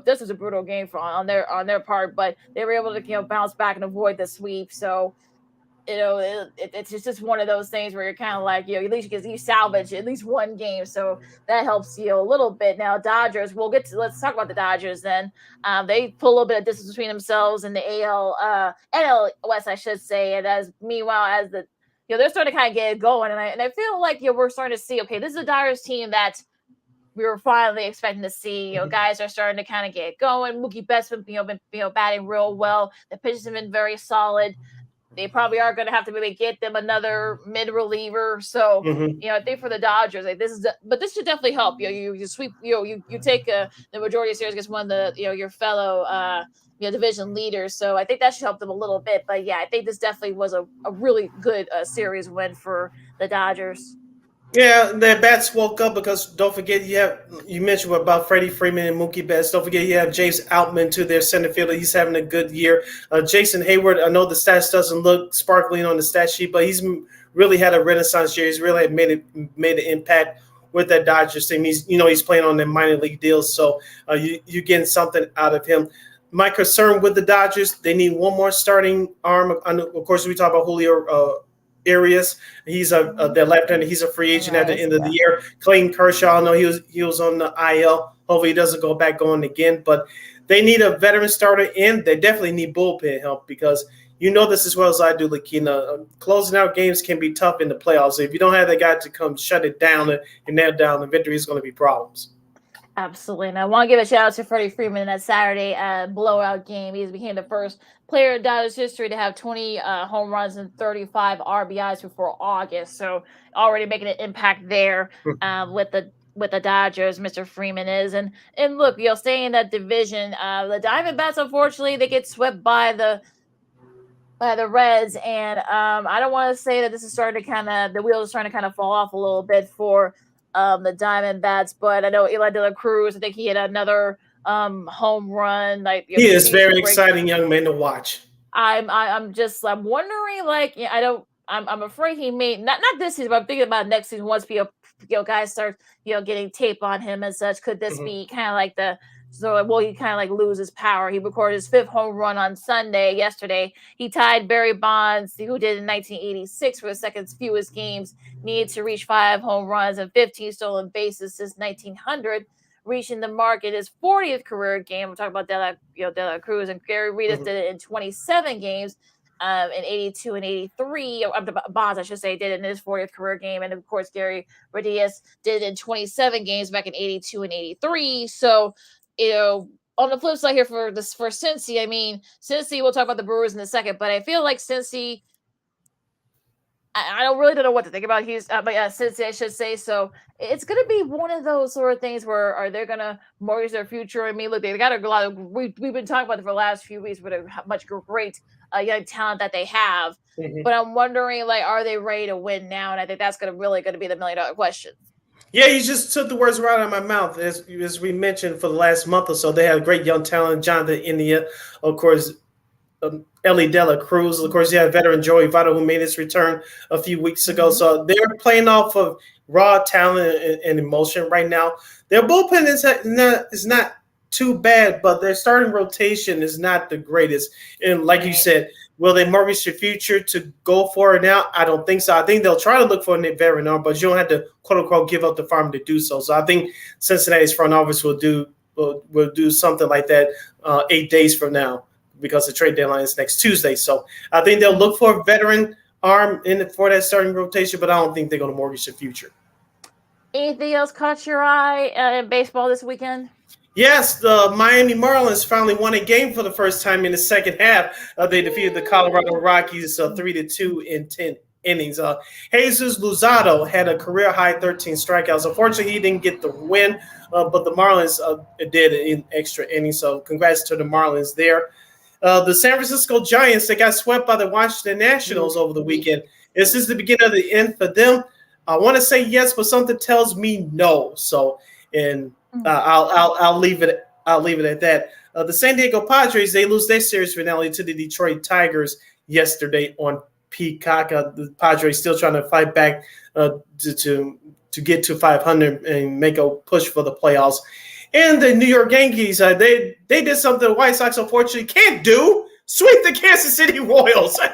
this was a brutal game on their part, but they were able to bounce back and avoid the sweep. So it's just one of those things where you're kind of like, at least you salvage at least 1 game. So that helps you a little bit. Now, Dodgers, let's talk about the Dodgers then. They pull a little bit of distance between themselves and the NL West, I should say. And meanwhile, as they're starting to kind of get it going. And I feel like, we're starting to see, okay, this is a Dodgers team that we were finally expecting to see. Guys are starting to kind of get going. Mookie Betts been batting real well. The pitchers have been very solid. They probably are going to have to maybe get them another mid reliever. So, I think for the Dodgers, this should definitely help. You sweep, you take the majority of series against one of the, your fellow, division leaders. So I think that should help them a little bit. But I think this definitely was a really good series win for the Dodgers. Yeah, their bats woke up because don't forget you mentioned about Freddie Freeman and Mookie Betts. Don't forget you have James Outman to their center fielder. He's having a good year. Jason Hayward, I know the stats doesn't look sparkling on the stat sheet, but he's really had a renaissance year. He's really made an impact with that Dodgers team. He's playing on their minor league deals, so you're getting something out of him. My concern with the Dodgers, they need one more starting arm. Of course, we talk about Julio Arias. He's their left-hander. He's a free agent at the end of the year. Clayton Kershaw, I know he was on the IL. Hopefully he doesn't go back going again. But they need a veteran starter, and they definitely need bullpen help because this as well as I do, Lakina. Closing out games can be tough in the playoffs. If you don't have that guy to come shut it down and nail down the victory, is going to be problems. Absolutely. And I want to give a shout out to Freddie Freeman in that Saturday blowout game. He became the first player in Dodgers history to have 20 home runs and 35 RBIs before August. So already making an impact there with the Dodgers, Mr. Freeman is. And look, staying in that division, the Diamondbacks, unfortunately, they get swept by the Reds, and I don't want to say that this is starting to the wheels are starting to kind of fall off a little bit for the Diamondbacks, but I know Eli De La Cruz, I think he had another home run. He is very exciting young man to watch. I'm wondering, I'm afraid he may not this season, but I'm thinking about next season once guys start getting tape on him and such. Could this be kind of like will he kind of like lose his power? He recorded his 5th home run on yesterday. He tied Barry Bonds, who did in 1986 for the second fewest games, needed to reach 5 home runs and 15 stolen bases since 1900, reaching the mark in his 40th career game. We're talking about De La Cruz, and Gary Redus did it in 27 games. In 82 and 83, Bonds, I should say, did it in his 40th career game. And of course, Gary Redus did it in 27 games back in 82 and 83. So, on the flip side here for Cincy, I mean, Cincy, we'll talk about the Brewers in a second, but I feel like Cincy, I don't know what to think about. Cincy, I should say. So it's going to be one of those sort of things where are they going to mortgage their future? I mean, look, they got a lot of, we've been talking about it for the last few weeks with how much great young talent that they have. But I'm wondering, are they ready to win now? And I think that's going to be the $1 million question. Yeah, you just took the words right out of my mouth. As we mentioned for the last month or so, they have great young talent. Jonathan India, of course, Ellie De La Cruz. Of course, you have veteran Joey Votto, who made his return a few weeks ago. So they're playing off of raw talent and emotion right now. Their bullpen is not too bad, but their starting rotation is not the greatest. And like you said, will they mortgage their future to go for it now? I don't think so. I think they'll try to look for a veteran arm, but you don't have to, quote unquote, give up the farm to do so. So I think Cincinnati's front office will do something like that 8 days from now, because the trade deadline is next Tuesday. So I think they'll look for a veteran arm for that starting rotation, but I don't think they're going to mortgage the future. Anything else caught your eye in baseball this weekend? Yes, the Miami Marlins finally won a game for the first time in the second half. They defeated the Colorado Rockies 3-2 in 10 innings. Jesus Luzardo had a career-high 13 strikeouts. Unfortunately, he didn't get the win, but the Marlins did in extra innings. So congrats to the Marlins there. The San Francisco Giants, they got swept by the Washington Nationals over the weekend. Is this the beginning of the end for them? I want to say yes, but something tells me no. So, I'll leave it at that. The San Diego Padres, they lose their series finale to the Detroit Tigers yesterday on Peacock. The Padres still trying to fight back to get to 500 and make a push for the playoffs. And the New York Yankees, they did something the White Sox unfortunately can't do: sweep the Kansas City Royals. Yay!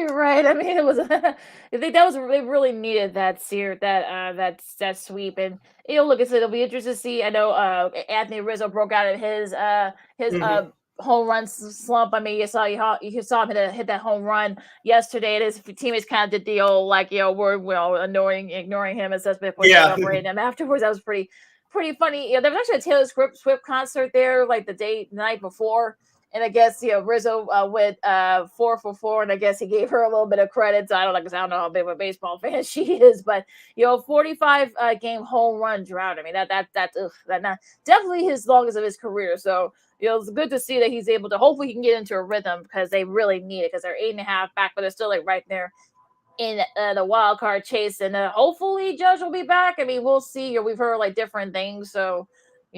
Right. I mean, it was. I think they really needed that that sweep. And look, it'll be interesting to see. I know Anthony Rizzo broke out of his home run slump. I mean, you saw him hit that home run yesterday. And his teammates kind of did the old we're ignoring him and stuff before celebrating him afterwards. That was pretty funny. There was actually a Taylor Swift concert there the night before. And I guess, Rizzo went 4 for 4, and I guess he gave her a little bit of credit. So I don't know how big of a baseball fan she is, but 45 game home run drought. I mean, that's not definitely his longest of his career. So it's good to see that he's able to. Hopefully, he can get into a rhythm, because they really need it, because they're 8.5 back, but they're still right there in the wild card chase. And hopefully, Judge will be back. I mean, we'll see. We've heard different things, so.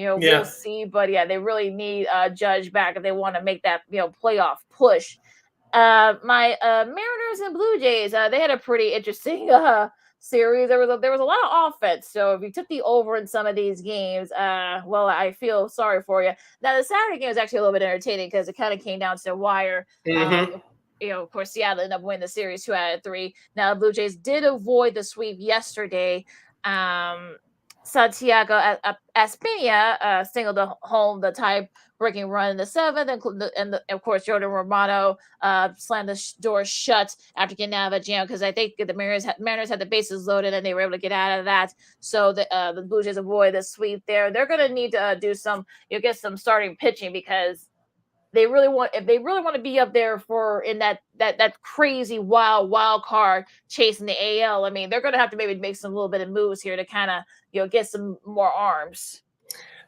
We'll see, but they really need Judge back if they want to make that playoff push. My Mariners and Blue Jays, they had a pretty interesting series. There was a lot of offense. So if you took the over in some of these games, well, I feel sorry for you. Now the Saturday game was actually a little bit entertaining, because it kind of came down to the wire. Of course, Seattle ended up winning the series 2 out of 3. Now the Blue Jays did avoid the sweep yesterday. Santiago Espina singled home the tie-breaking run in the 7th, and of course Jordan Romano slammed the door shut after getting out of a jam, because I think the Mariners had the bases loaded and they were able to get out of that. So the Blue Jays avoid the sweep there. They're going to need to get some starting pitching, because if they really want to be up there in that crazy wild card chasing the AL, I mean, they're going to have to maybe make some little bit of moves here to kind of get some more arms.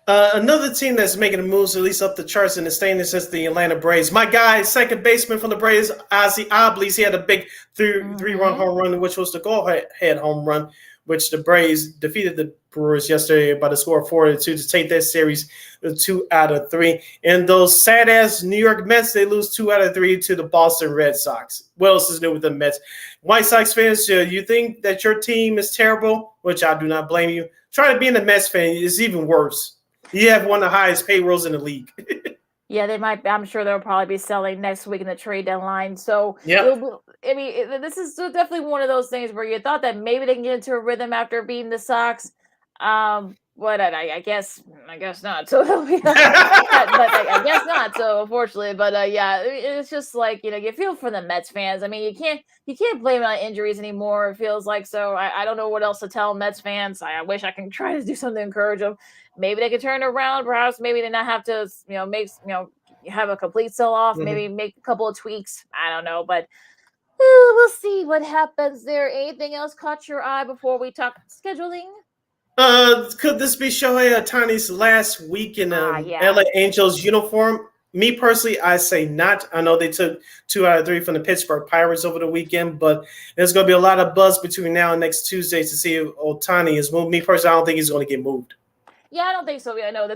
Another team that's making the moves, at least up the charts in the standings, is the Atlanta Braves. My guy, second baseman from the Braves, Ozzie Albies, he had a big three-run home run, which was the go-ahead home run, which the Braves defeated the Brewers yesterday by the score of 4-2 to take that series 2 out of 3. And those sad-ass New York Mets, they lose 2 out of 3 to the Boston Red Sox. What else is new with the Mets? White Sox fans, you think that your team is terrible, which I do not blame you. Try to be a Mets fan. It's even worse. You have one of the highest payrolls in the league. Yeah, they might. I'm sure they'll probably be selling next week in the trade deadline. So, I mean, this is definitely one of those things where you thought that maybe they can get into a rhythm after beating the Sox. I guess not. So, but I guess not. So, unfortunately, yeah, it's just like, you feel for the Mets fans. I mean, you can't blame it on injuries anymore. It feels like. So, I don't know what else to tell Mets fans. I wish I can try to do something to encourage them. Maybe they could turn it around. Perhaps maybe they not have to, have a complete sell-off. Mm-hmm. Maybe make a couple of tweaks. I don't know, but we'll see what happens there. Anything else caught your eye before we talk scheduling? Could this be Shohei Ohtani's last week in LA Angels uniform? Me personally, I say not. I know they took 2 out of 3 from the Pittsburgh Pirates over the weekend, but there's going to be a lot of buzz between now and next Tuesday to see if Ohtani is moved. Me personally, I don't think he's going to get moved. Yeah, I don't think so. I know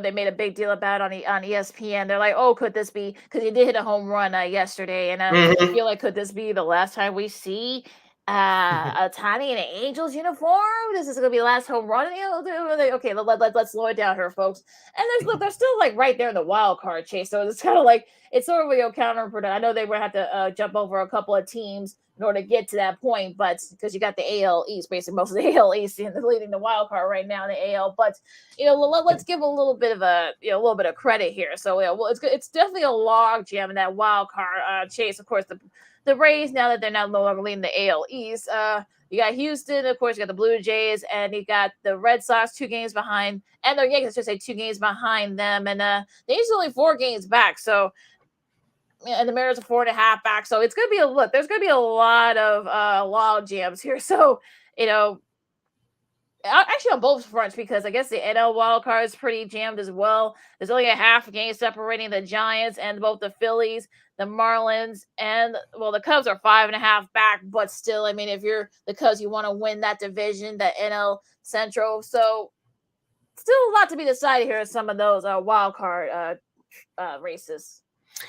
they made a big deal about it on ESPN. They're like, oh, could this be, because he did hit a home run yesterday, and I feel like, could this be the last time we see Ohtani in an Angels uniform? This is going to be the last home run. Okay, let's slow it down here, folks. And they're still like right there in the wild card chase, so it's kind of like it's sort of counterproductive. I know they would have to jump over a couple of teams in order to get to that point, but because you got the AL East, basically most of the AL East leading the wild card right now in the AL. But let's give a little bit of credit here. So it's definitely a log jam in that wild card chase. Of course, the Rays, now that they're no longer leading the AL East, you got Houston, of course, you got the Blue Jays, and you got the Red Sox 2 games behind, and the Yankees, I should say, 2 games behind them, and the Yankees are only 4 games back. So. And the Mariners are 4.5 back, so it's going to be there's going to be a lot of log jams here. So, actually on both fronts, because I guess the NL wild card is pretty jammed as well. There's only a half game separating the Giants and both the Phillies, the Marlins, and the Cubs are 5.5 back, but still, I mean, if you're the Cubs, you want to win that division, the NL Central. So, still a lot to be decided here in some of those wild card races.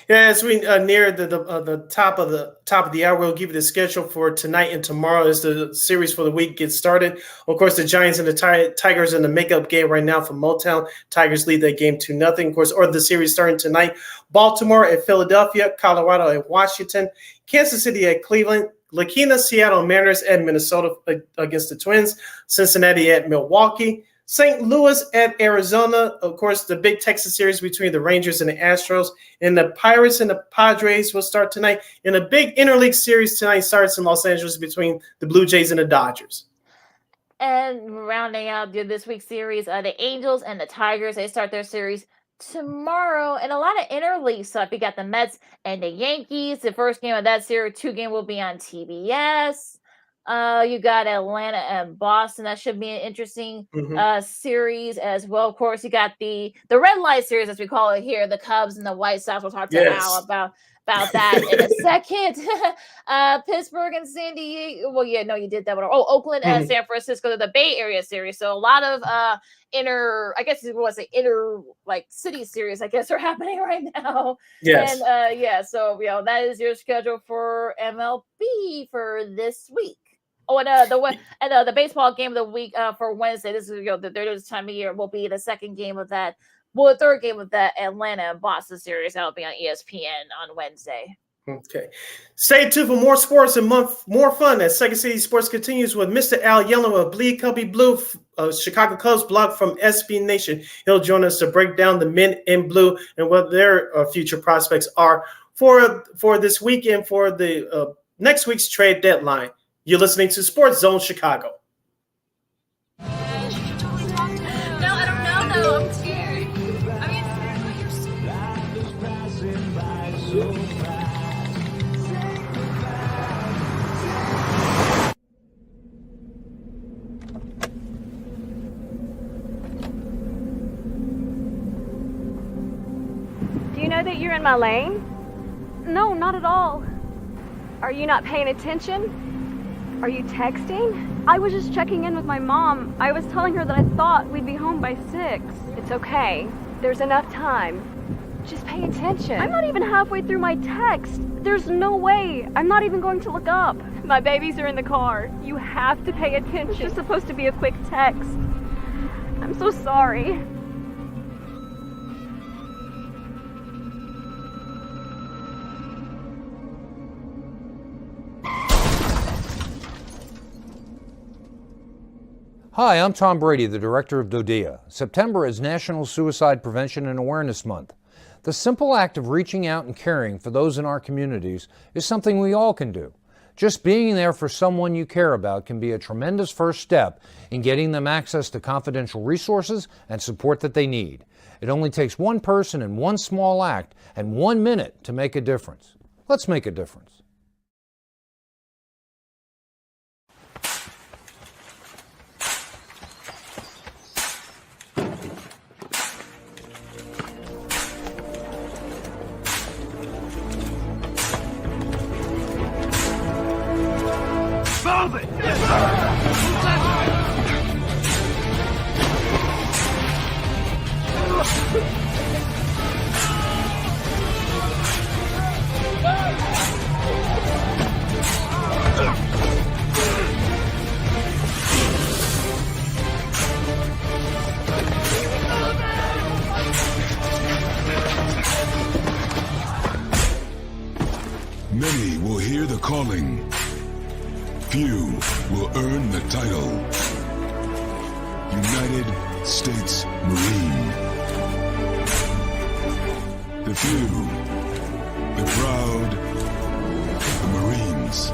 Yeah, as we near the top of the hour, we'll give you the schedule for tonight and tomorrow as the series for the week gets started. Of course, the Giants and the Tigers in the makeup game right now for Motown. Tigers lead that game 2-0. Of course, or the series starting tonight. Baltimore at Philadelphia, Colorado at Washington, Kansas City at Cleveland, Lakina, Seattle Mariners at Minnesota against the Twins, Cincinnati at Milwaukee, St. Louis at Arizona. Of course, the big Texas series between the Rangers and the Astros, and the Pirates and the Padres will start tonight. And a big interleague series tonight starts in Los Angeles between the Blue Jays and the Dodgers. And rounding out this week's series, the Angels and the Tigers, they start their series tomorrow. And a lot of interleague stuff. You got the Mets and the Yankees. The first game of that series, 2 game will be on TBS. You got Atlanta and Boston. That should be an interesting series as well. Of course, you got the red light series, as we call it here, the Cubs and the White Sox. We'll talk to Al about that in a second. Pittsburgh and San Diego. Well, yeah, no, you did that one. Oh, Oakland and San Francisco, the Bay Area series. So a lot of inner city series, I guess, are happening right now. Yes. And so that is your schedule for MLB for this week. Oh, and the baseball game of the week for Wednesday. This is this time of year will be the second game of that. Well, the third game of that Atlanta and Boston series. That'll be on ESPN on Wednesday. Okay. Stay tuned for more sports and more fun as Second City Sports continues with Mr. Al Yellon of Bleed Cubbie Blue, Chicago Cubs blog from SB Nation. He'll join us to break down the men in blue and what their future prospects are for this weekend for the next week's trade deadline. You're listening to Sports Zone Chicago. No, I don't know though. I'm scared. I mean, you're Do you know that you're in my lane? No, not at all. Are you not paying attention? Are you texting? I was just checking in with my mom. I was telling her that I thought we'd be home by 6. It's okay. There's enough time. Just pay attention. I'm not even halfway through my text. There's no way. I'm not even going to look up. My babies are in the car. You have to pay attention. It's just supposed to be a quick text. I'm so sorry. Hi, I'm Tom Brady, the director of DODEA. September is National Suicide Prevention and Awareness Month. The simple act of reaching out and caring for those in our communities is something we all can do. Just being there for someone you care about can be a tremendous first step in getting them access to confidential resources and support that they need. It only takes one person and one small act and 1 minute to make a difference. Let's make a difference. Many will hear the calling. Few will earn the title. United States Marine. The few, the proud, the Marines.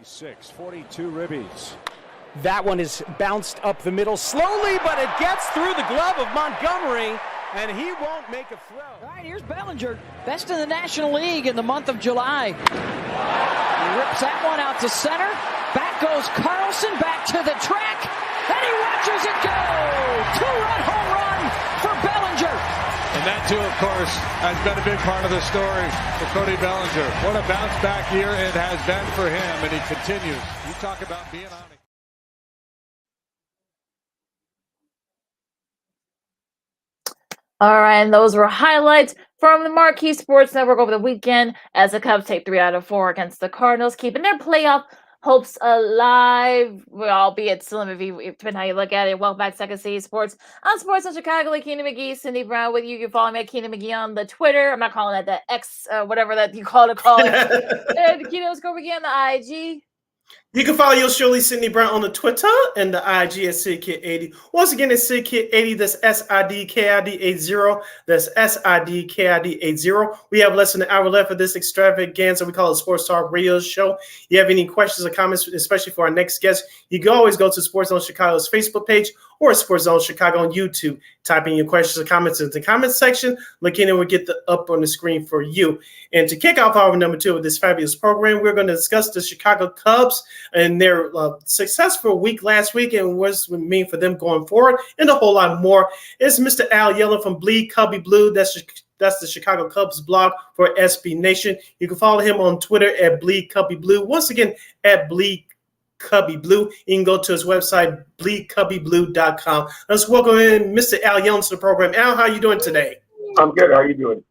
Six, 42 ribbies. That one is bounced up the middle slowly, but it gets through the glove of Montgomery, and he won't make a throw. All right, here's Bellinger, best in the National League in the month of July. He rips that one out to center. Back goes Carlson, back to the track, and he watches it go. 2-run home run for Bellinger. And that, too, of course, has been a big part of the story for Cody Bellinger. What a bounce-back year it has been for him, and he continues. You talk about being on it. All right, and those were highlights from the Marquee Sports Network over the weekend as the Cubs take 3 out of 4 against the Cardinals, keeping their playoff hopes alive, albeit slim if depending how you look at it. Welcome back to Second City Sports on Sports in Chicago. Like Keenan McGee, Cindy Brown with you. You can follow me at Keenan McGee on the Twitter. I'm not calling that the X, whatever that you call it. And Keenan Score McGee on the IG. You can follow yours truly, Sydney Brown, on the Twitter and the IG at SidKid80. Once again, it's SidKid80. That's SIDKID80. That's SIDKID80. We have less than an hour left of this extravaganza. We call it Sports Talk Radio Show. You have any questions or comments, especially for our next guest, you can always go to Sports Zone Chicago's Facebook page or Sports Zone Chicago on YouTube. Type in your questions or comments in the comments section. Look in and we'll get up on the screen for you. And to kick off hour number 2 of this fabulous program, we're going to discuss the Chicago Cubs and their successful week last week and what's it mean for them going forward, and a whole lot more. It's Mr. Al Yellon from Bleed Cubbie Blue. That's the Chicago Cubs blog for SB Nation. You can follow him on Twitter at Bleed Cubbie Blue. Once again, at Bleed Cubbie Blue. You can go to his website, bleedcubbieblue.com. Let's welcome in Mr. Al Yellon to the program. Al, how are you doing today? I'm good. How are you doing?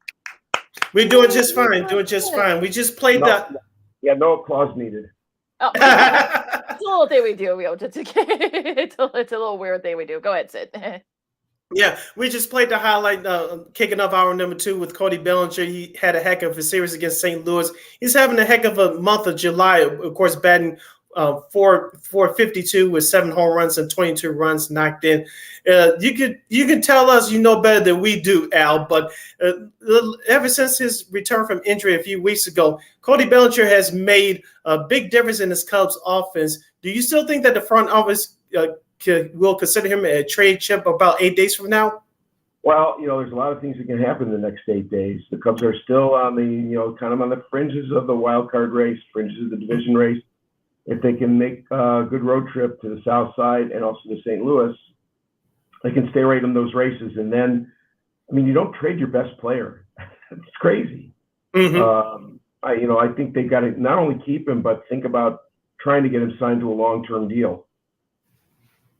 We're doing just fine. We just played no applause needed. Oh, it's a little thing we do. It's a little weird thing we do. Go ahead, Sid. Yeah, we just played the highlight, kicking off hour number 2 with Cody Bellinger. He had a heck of a series against St. Louis. He's having a heck of a month of July, of course, batting 452 with 7 home runs and 22 runs knocked in. You can tell us you know better than we do, Al, but ever since his return from injury a few weeks ago, Cody Bellinger has made a big difference in his Cubs offense. Do you still think that the front office will consider him a trade chip about 8 days from now? Well, there's a lot of things that can happen in the next 8 days. The Cubs are still on the, kind of on the fringes of the wild card race, fringes of the division race. If they can make a good road trip to the south side and also to St. Louis, they can stay right in those races. And then, you don't trade your best player. It's crazy. Mm-hmm. I think they got to not only keep him, but think about trying to get him signed to a long-term deal.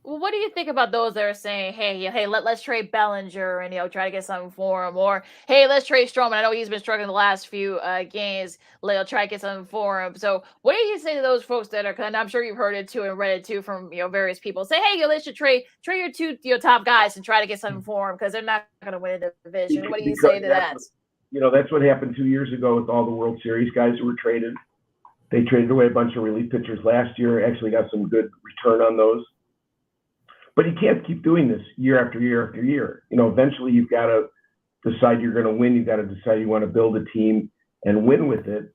Well, what do you think about those that are saying, hey, let's trade Bellinger and, try to get something for him? Or, hey, let's trade Stroman. I know he's been struggling the last few games. Try to get something for him. So what do you say to those folks that are, and I'm sure you've heard it too and read it too from, various people, say, hey, let's just trade your 2 top guys and try to get something for him because they're not going to win the division. What do you say to that? That's what happened 2 years ago with all the World Series guys who were traded. They traded away a bunch of relief pitchers last year, actually got some good return on those. But you can't keep doing this year after year after year. Eventually you've got to decide you're going to win. You've got to decide you want to build a team and win with it.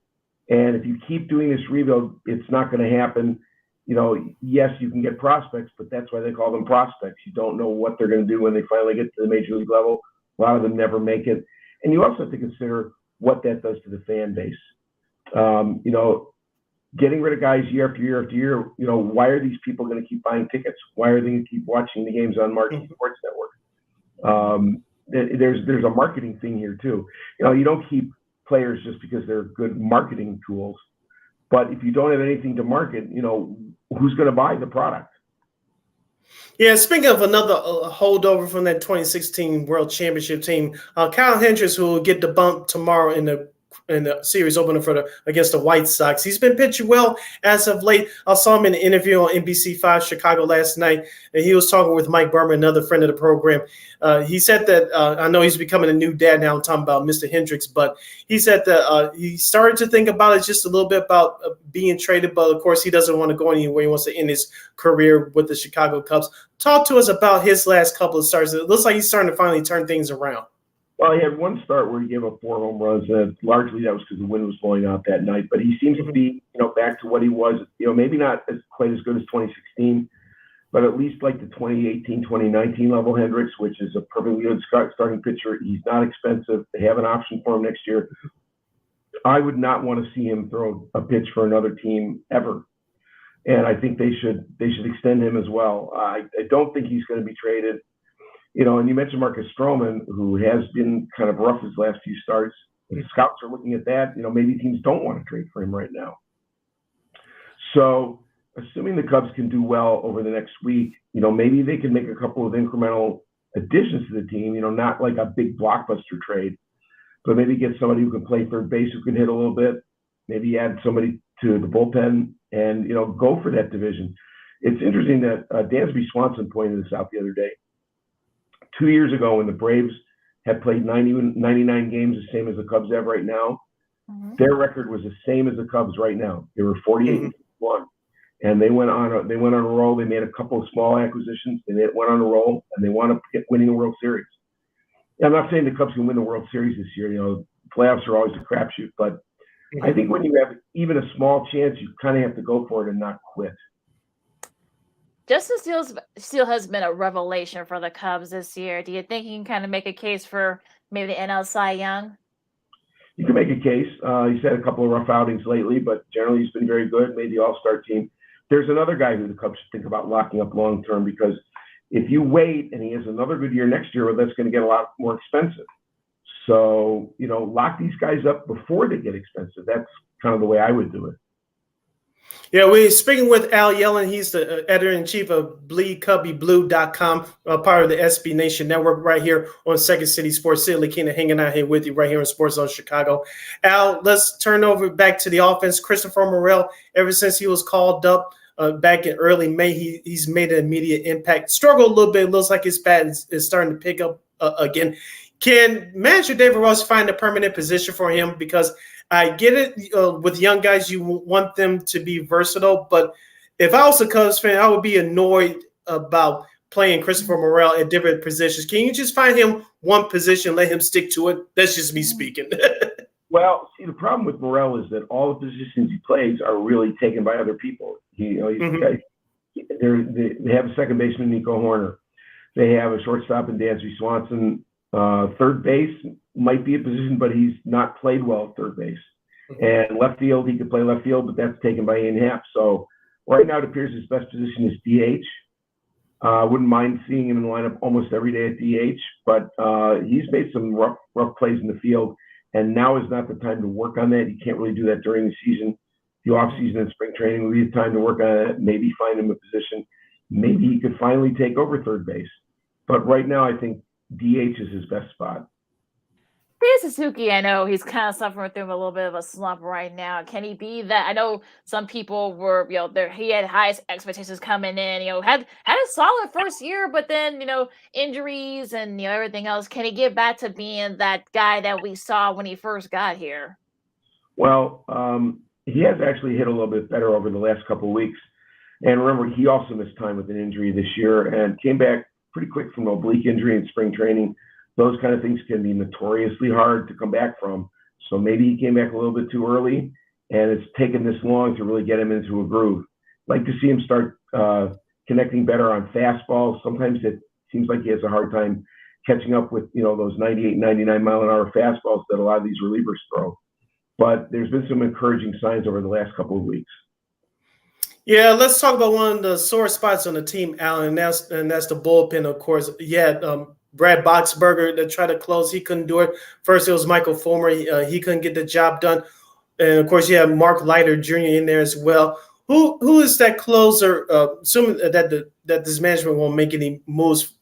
And if you keep doing this rebuild, it's not going to happen. Yes, you can get prospects, but that's why they call them prospects. You don't know what they're going to do when they finally get to the major league level. A lot of them never make it. And you also have to consider what that does to the fan base. Getting rid of guys year after year after year, why are these people going to keep buying tickets? Why are they going to keep watching the games on Marquee Sports Network? There's a marketing thing here too. You don't keep players just because they're good marketing tools, but if you don't have anything to market, who's going to buy the product? Yeah, speaking of another holdover from that 2016 World Championship team, Kyle Hendricks, who will get the bump tomorrow in the series opener against the White Sox. He's been pitching well as of late. I saw him in an interview on NBC5 Chicago last night, and he was talking with Mike Berman, another friend of the program. He said that I know he's becoming a new dad now. I'm talking about Mr. Hendricks, but he said that he started to think about it just a little bit about being traded, but of course he doesn't want to go anywhere. He wants to end his career with the Chicago Cubs. Talk to us about his last couple of starts. It looks like he's starting to finally turn things around. Well, he had one start where he gave up 4 home runs, and largely that was because the wind was blowing out that night. But he seems to be, back to what he was. Maybe not quite as good as 2016, but at least like the 2018, 2019 level Hendricks, which is a perfectly good starting pitcher. He's not expensive. They have an option for him next year. I would not want to see him throw a pitch for another team ever, and I think they should extend him as well. I don't think he's going to be traded. And you mentioned Marcus Stroman, who has been kind of rough his last few starts. The scouts are looking at that. Maybe teams don't want to trade for him right now. So, assuming the Cubs can do well over the next week, maybe they can make a couple of incremental additions to the team. Not like a big blockbuster trade, but maybe get somebody who can play third base, who can hit a little bit. Maybe add somebody to the bullpen and go for that division. It's interesting that Dansby Swanson pointed this out the other day. 2 years ago, when the Braves had played 99 games, the same as the Cubs have right now, their record was the same as the Cubs right now. They were 48-1, and they went on a roll. They made a couple of small acquisitions, and they went on a roll, and they wound up winning the World Series. I'm not saying the Cubs can win the World Series this year. Playoffs are always a crapshoot, but I think when you have even a small chance, you kind of have to go for it and not quit. Justin Steele has been a revelation for the Cubs this year. Do you think he can kind of make a case for maybe the NL Cy Young? You can make a case. He's had a couple of rough outings lately, but generally he's been very good, made the All-Star team. There's another guy who the Cubs should think about locking up long-term, because if you wait and he has another good year next year, well, that's going to get a lot more expensive. So, lock these guys up before they get expensive. That's kind of the way I would do it. Yeah, we're speaking with Al Yellon. He's the editor-in-chief of BleedCubbieBlue.com, part of the SB Nation Network, right here on Second City Sports. Silly Keenan hanging out here with you right here on Sports Zone Chicago. Al, let's turn over back to the offense. Christopher Morel, ever since he was called up back in early May, he's made an immediate impact. Struggled a little bit. It looks like his bat is starting to pick up again. Can manager David Ross find a permanent position for him? Because I get it, with young guys, you want them to be versatile. But if I was a Cubs fan, I would be annoyed about playing Christopher Morel at different positions. Can you just find him one position, let him stick to it? That's just me speaking. Well, see, the problem with Morel is that all the positions he plays are really taken by other people. They have a second baseman, Nico Horner. They have a shortstop in Dansby Swanson. Third base might be a position, but he's not played well at third base. And left field, he could play left field, but that's taken by Ian Happ. So right now it appears his best position is DH. Wouldn't mind seeing him in the lineup almost every day at DH, but he's made some rough plays in the field, and now is not the time to work on that. You can't really do that during the season. The off season and spring training will be the time to work on it. Maybe find him a position. Maybe he could finally take over third base. But right now, I think DH is his best spot. Suzuki, I know he's kind of suffering through a little bit of a slump right now. Can he be that? I know some people were, he had highest expectations coming in, had a solid first year, but then, injuries and, everything else. Can he get back to being that guy that we saw when he first got here? Well, he has actually hit a little bit better over the last couple of weeks. And remember, he also missed time with an injury this year and came back pretty quick from an oblique injury in spring training. Those kind of things can be notoriously hard to come back from. So maybe he came back a little bit too early, and it's taken this long to really get him into a groove. Like to see him start connecting better on fastballs. Sometimes it seems like he has a hard time catching up with, those 98, 99 mile an hour fastballs that a lot of these relievers throw. But there's been some encouraging signs over the last couple of weeks. Yeah, let's talk about one of the sore spots on the team, Alan, and that's the bullpen, of course. Brad Boxberger that tried to close. He couldn't do it. First, it was Michael Fulmer. He couldn't get the job done. And, of course, you have Mark Leiter Jr. in there as well. Who is that closer, assuming that this management won't make any moves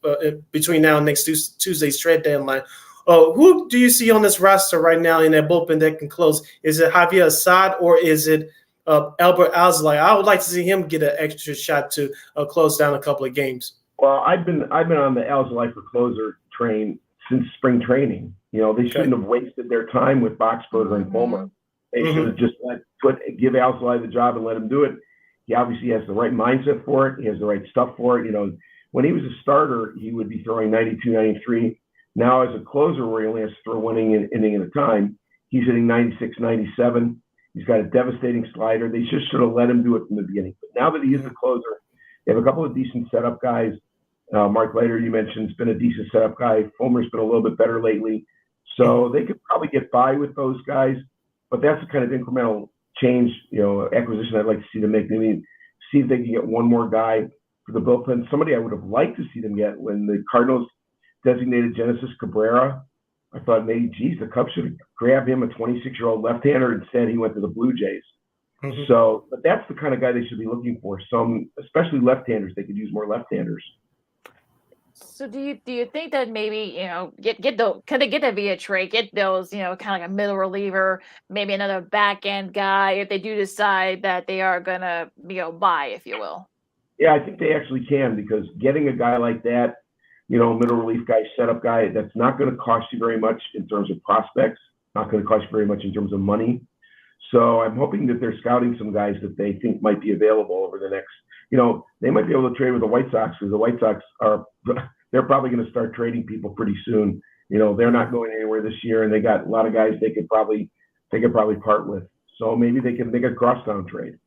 between now and next Tuesday's trade deadline? Who do you see on this roster right now in that bullpen that can close? Is it Javier Assad or is it Albert Alzolay? I would like to see him get an extra shot to close down a couple of games. Well, I've been on the Alzolay for closer train since spring training. They shouldn't have wasted their time with Boxberger and Fulmer. They should have just give Alzolay the job and let him do it. He obviously has the right mindset for it. He has the right stuff for it. When he was a starter, he would be throwing 92, 93. Now as a closer, where he only has to throw one inning at a time, he's hitting 96, 97. He's got a devastating slider. They just should have let him do it from the beginning. But now that he is a closer, they have a couple of decent setup guys. Mark Leiter, you mentioned, has been a decent setup guy. Fulmer's been a little bit better lately. So they could probably get by with those guys. But that's the kind of incremental change, acquisition I'd like to see them make. Maybe see if they can get one more guy for the bullpen. Somebody I would have liked to see them get when the Cardinals designated Genesis Cabrera. I thought maybe, the Cubs should have grabbed him, a 26-year-old left-hander. Instead, he went to the Blue Jays. So, but that's the kind of guy they should be looking for. Some, especially left-handers, they could use more left-handers. So do you think that maybe, could they get that via trade, get those, kind of like a middle reliever, maybe another back end guy, if they do decide that they are gonna, buy, if you will? Yeah, I think they actually can, because getting a guy like that, middle relief guy, setup guy, that's not going to cost you very much in terms of prospects, not going to cost you very much in terms of money. So I'm hoping that they're scouting some guys that they think might be available over the next, they might be able to trade with the White Sox, because the White Sox they're probably going to start trading people pretty soon. They're not going anywhere this year, and they got a lot of guys they could probably part with. So maybe they can make a crosstown trade.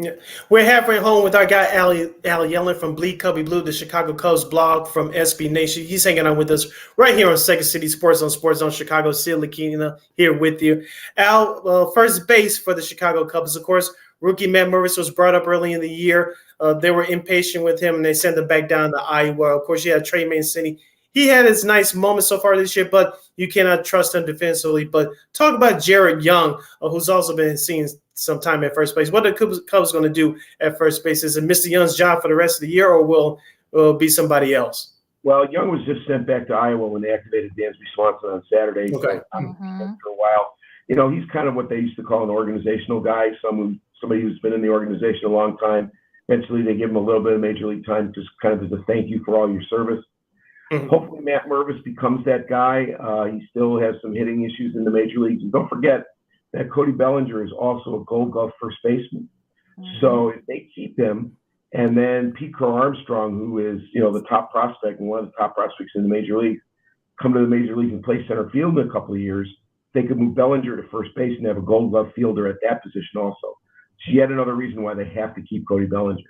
Yeah. We're halfway home with our guy, Al Yellon from Bleed Cubbie Blue, the Chicago Cubs blog from SB Nation. He's hanging out with us right here on Second City Sports Zone Chicago. Sid Lakina here with you. Al, first base for the Chicago Cubs, of course, rookie Matt Morris was brought up early in the year. They were impatient with him, and they sent him back down to Iowa. Of course, you had Trey Mancini. He had his nice moments so far this year, but you cannot trust him defensively. But talk about Jared Young, who's also been seeing some time at first base. What are the Cubs going to do at first base? Is it Mr. Young's job for the rest of the year, or will it be somebody else? Well, Young was just sent back to Iowa when they activated Dansby Swanson on Saturday. Okay. So for a while. You know, he's kind of what they used to call an organizational guy, somebody who's been in the organization a long time. Eventually, they give him a little bit of major league time, just kind of as a thank you for all your service. Hopefully, Matt Mervis becomes that guy. He still has some hitting issues in the major leagues. And don't forget that Cody Bellinger is also a Gold Glove first baseman. So if they keep him, and then Pete Crow Armstrong, who is, you know, the top prospect and one of the top prospects in the major leagues, come to the major leagues and play center field in a couple of years, they could move Bellinger to first base and have a Gold Glove fielder at that position also. It's yet another reason why they have to keep Cody Bellinger.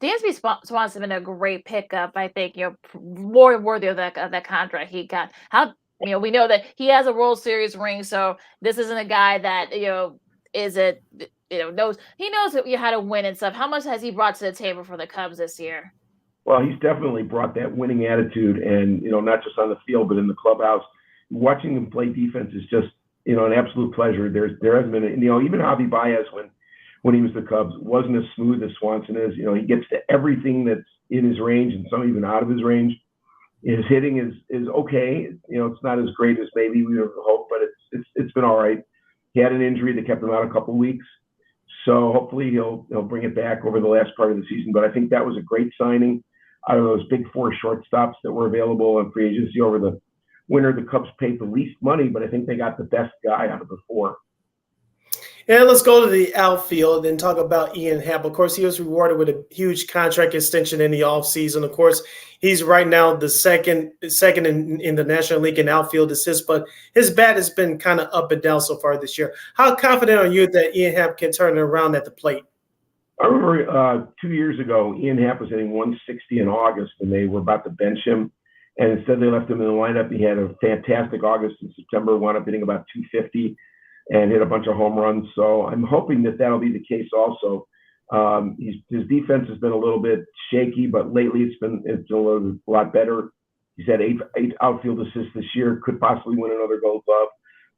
Dansby Swanson has been a great pickup. I think, you know, more worthy of that contract he got. How, you know, we know that he has a World Series ring, so this isn't a guy that, you know, knows how to win and stuff. How much has he brought to the table for the Cubs this year? Well, he's definitely brought that winning attitude, and, you know, not just on the field but in the clubhouse. Watching him play defense is just, you know, an absolute pleasure. There hasn't been, you know, even Javi Baez when he was the Cubs wasn't as smooth as Swanson is. You know, he gets to everything that's in his range and some even out of his range. His hitting is okay. You know, it's not as great as maybe we would have hoped, but it's been all right. He had an injury that kept him out a couple of weeks, so hopefully he'll bring it back over the last part of the season. But I think that was a great signing out of those big four shortstops that were available in free agency over the winter. The Cubs paid the least money, but I think they got the best guy out of the four. And let's go to the outfield and talk about Ian Happ. Of course, he was rewarded with a huge contract extension in the offseason. Of course, he's right now the second in the National League in outfield assists, but his bat has been kind of up and down so far this year. How confident are you that Ian Happ can turn it around at the plate? I remember 2 years ago, Ian Happ was hitting 160 in August, and they were about to bench him. And instead, they left him in the lineup. He had a fantastic August and September, wound up hitting about 250. And hit a bunch of home runs. So I'm hoping that that'll be the case also. His defense has been a little bit shaky, but lately it's been a lot better. He's had eight outfield assists this year, could possibly win another Gold Glove.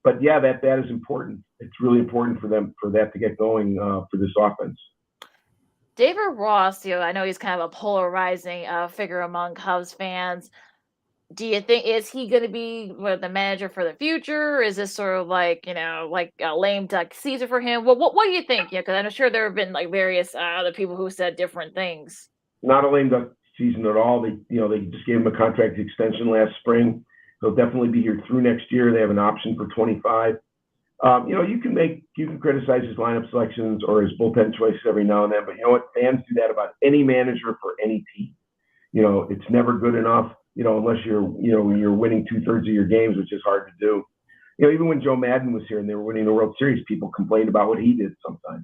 But yeah, that is important. It's really important for them for that to get going for this offense. David Ross, you know, I know he's kind of a polarizing figure among Cubs fans. Do you think, is he going to be the manager for the future? Is this sort of like, you know, like a lame duck season for him? What do you think? Yeah, because I'm sure there have been like various other people who said different things. Not a lame duck season at all. They just gave him a contract extension last spring. He'll definitely be here through next year. They have an option for 25. You know, you can criticize his lineup selections or his bullpen choices every now and then, but you know what? Fans do that about any manager for any team. You know, it's never good enough. You know, unless you're winning 2/3 of your games, which is hard to do. You know, even when Joe Madden was here and they were winning the World Series, people complained about what he did sometimes.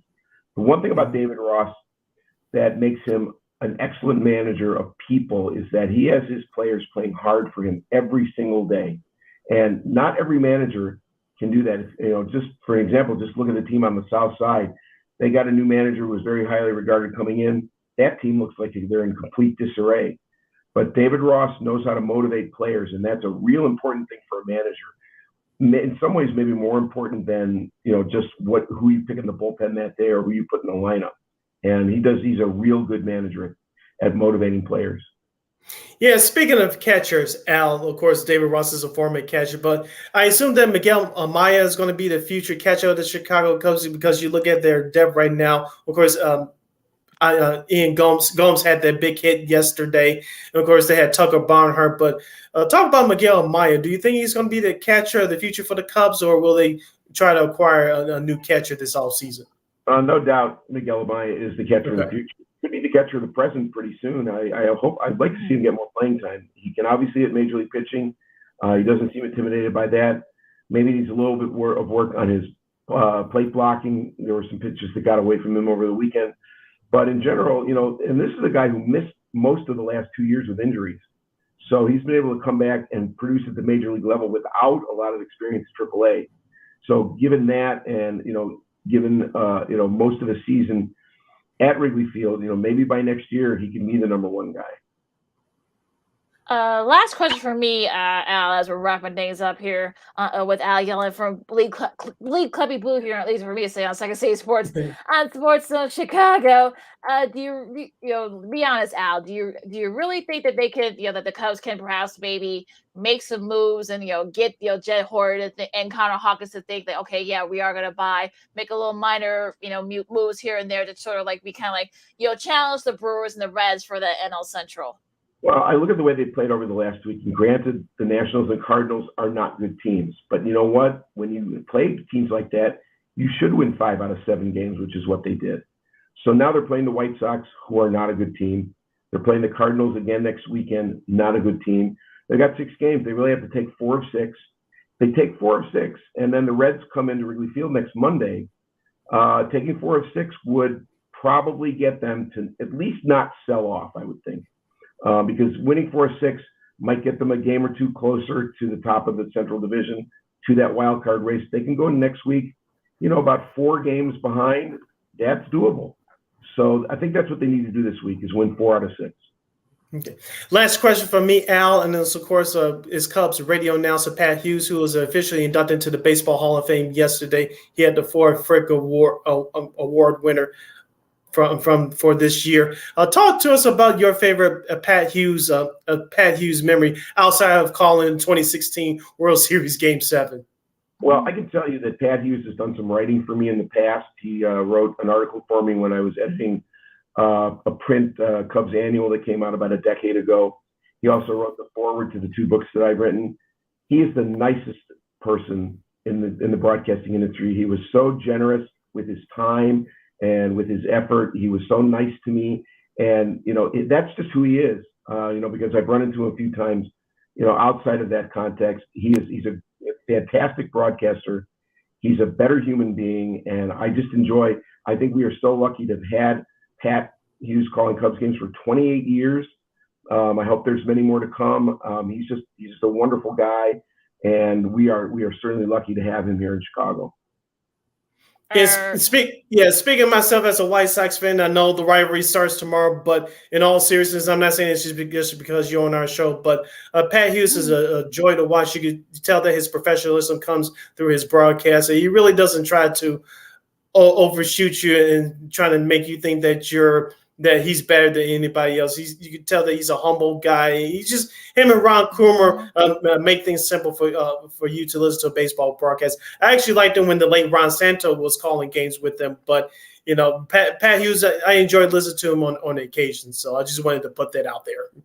The one thing about David Ross that makes him an excellent manager of people is that he has his players playing hard for him every single day. And not every manager can do that. You know, just for example, just look at the team on the South Side. They got a new manager who was very highly regarded coming in. That team looks like they're in complete disarray. But David Ross knows how to motivate players, and that's a real important thing for a manager. In some ways, maybe more important than, you know, just who you pick in the bullpen that day or who you put in the lineup. And he's a real good manager at motivating players. Yeah, speaking of catchers, Al, of course, David Ross is a former catcher, but I assume that Miguel Amaya is going to be the future catcher of the Chicago Cubs because you look at their depth right now. Of course, Ian Gomes had that big hit yesterday. And of course, they had Tucker Barnhart. But talk about Miguel Amaya. Do you think he's going to be the catcher of the future for the Cubs, or will they try to acquire a new catcher this offseason? No doubt Miguel Amaya is the catcher of the future. Could be the catcher of the present pretty soon. I'd like to see him get more playing time. He can obviously hit major league pitching. He doesn't seem intimidated by that. Maybe he needs a little bit more of work on his plate blocking. There were some pitches that got away from him over the weekend. But in general, and this is a guy who missed most of the last 2 years with injuries. So he's been able to come back and produce at the major league level without a lot of experience at AAA. So given that, and given most of the season at Wrigley Field, maybe by next year he can be the number one guy. Last question for me, Al, as we're wrapping things up here with Al Yellon from Bleed Cubbie Blue here, at least for me to say on Second City Sports on Sports Zone Chicago. Do you be honest, Al? Do you really think that they could, that the Cubs can perhaps maybe make some moves and get Jed Hoyer and Connor Hawkins to think that, okay, yeah, we are going to make a little minor moves here and there to sort of like be kind of like challenge the Brewers and the Reds for the NL Central? Well, I look at the way they played over the last week, and granted, the Nationals and Cardinals are not good teams. But you know what? When you play teams like that, you should win 5 out of 7 games, which is what they did. So now they're playing the White Sox, who are not a good team. They're playing the Cardinals again next weekend, not a good team. They got 6 games. They really have to take 4 of 6. They take 4 of 6, and then the Reds come into Wrigley Field next Monday. Taking 4 of 6 would probably get them to at least not sell off, I would think. Because winning 4 of 6 might get them a game or 2 closer to the top of the Central Division, to that wild card race. They can go next week, about 4 games behind. That's doable. So I think that's what they need to do this week, is win 4 out of 6. Okay. Last question from me, Al, and this, of course, is Cubs radio announcer Pat Hughes, who was officially inducted into the Baseball Hall of Fame yesterday. He had the 4th Frick Award winner for this year. Talk to us about your favorite Pat Hughes memory outside of calling 2016 World Series Game 7. Well, I can tell you that Pat Hughes has done some writing for me in the past. He wrote an article for me when I was editing a print Cubs annual that came out about a decade ago. He also wrote the foreword to the 2 books that I've written. He is the nicest person in the broadcasting industry. He was so generous with his time and with his effort. He was so nice to me. And, that's just who he is, because I've run into him a few times, outside of that context. He's a fantastic broadcaster. He's a better human being. And I just I think we are so lucky to have had Pat Hughes calling Cubs games for 28 years. I hope there's many more to come. He's just a wonderful guy. And we are certainly lucky to have him here in Chicago. Speaking of myself as a White Sox fan, I know the rivalry starts tomorrow, but in all seriousness, I'm not saying it's just because you're on our show, but Pat Hughes is a joy to watch. You can tell that his professionalism comes through his broadcast. He really doesn't try to overshoot you and trying to make you think that he's better than anybody else. You can tell that he's a humble guy. He's just him and Ron Coomer make things simple for you to listen to a baseball broadcast. I actually liked him when the late Ron Santo was calling games with them, but Pat Hughes, I enjoyed listening to him on occasion. So I just wanted to put that out there.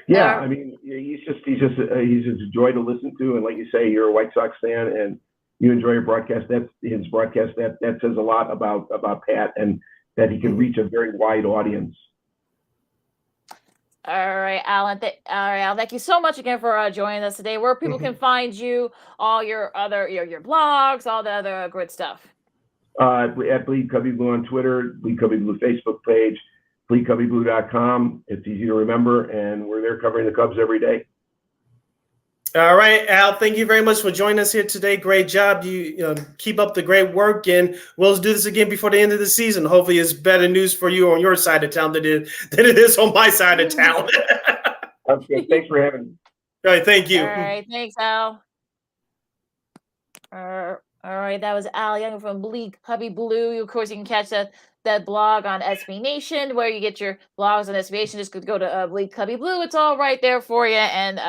Yeah, I mean, he's just a joy to listen to, and like you say, you're a White Sox fan and you enjoy your broadcast. That's his broadcast. That says a lot about Pat, and that he can reach a very wide audience. All right, Alan. Al, thank you so much again for joining us today. Where people can find you, all your other your blogs, all the other good stuff. At Bleed Cubbie Blue on Twitter, Bleed Cubbie Blue Facebook page, bleedcubbieblue.com. It's easy to remember, and we're there covering the Cubs every day. All right, Al, thank you very much for joining us here today. Great job. You keep up the great work, and we'll do this again before the end of the season. Hopefully it's better news for you on your side of town than it is on my side of town. Okay, thanks for having me. All right, thank you. All right, thanks, Al. All right, that was Al Young from Bleed Cubbie Blue. Of course, you can catch that blog on SB Nation, where you get your blogs on SB Nation. Just go to Bleed Cubbie Blue. It's all right there for you, and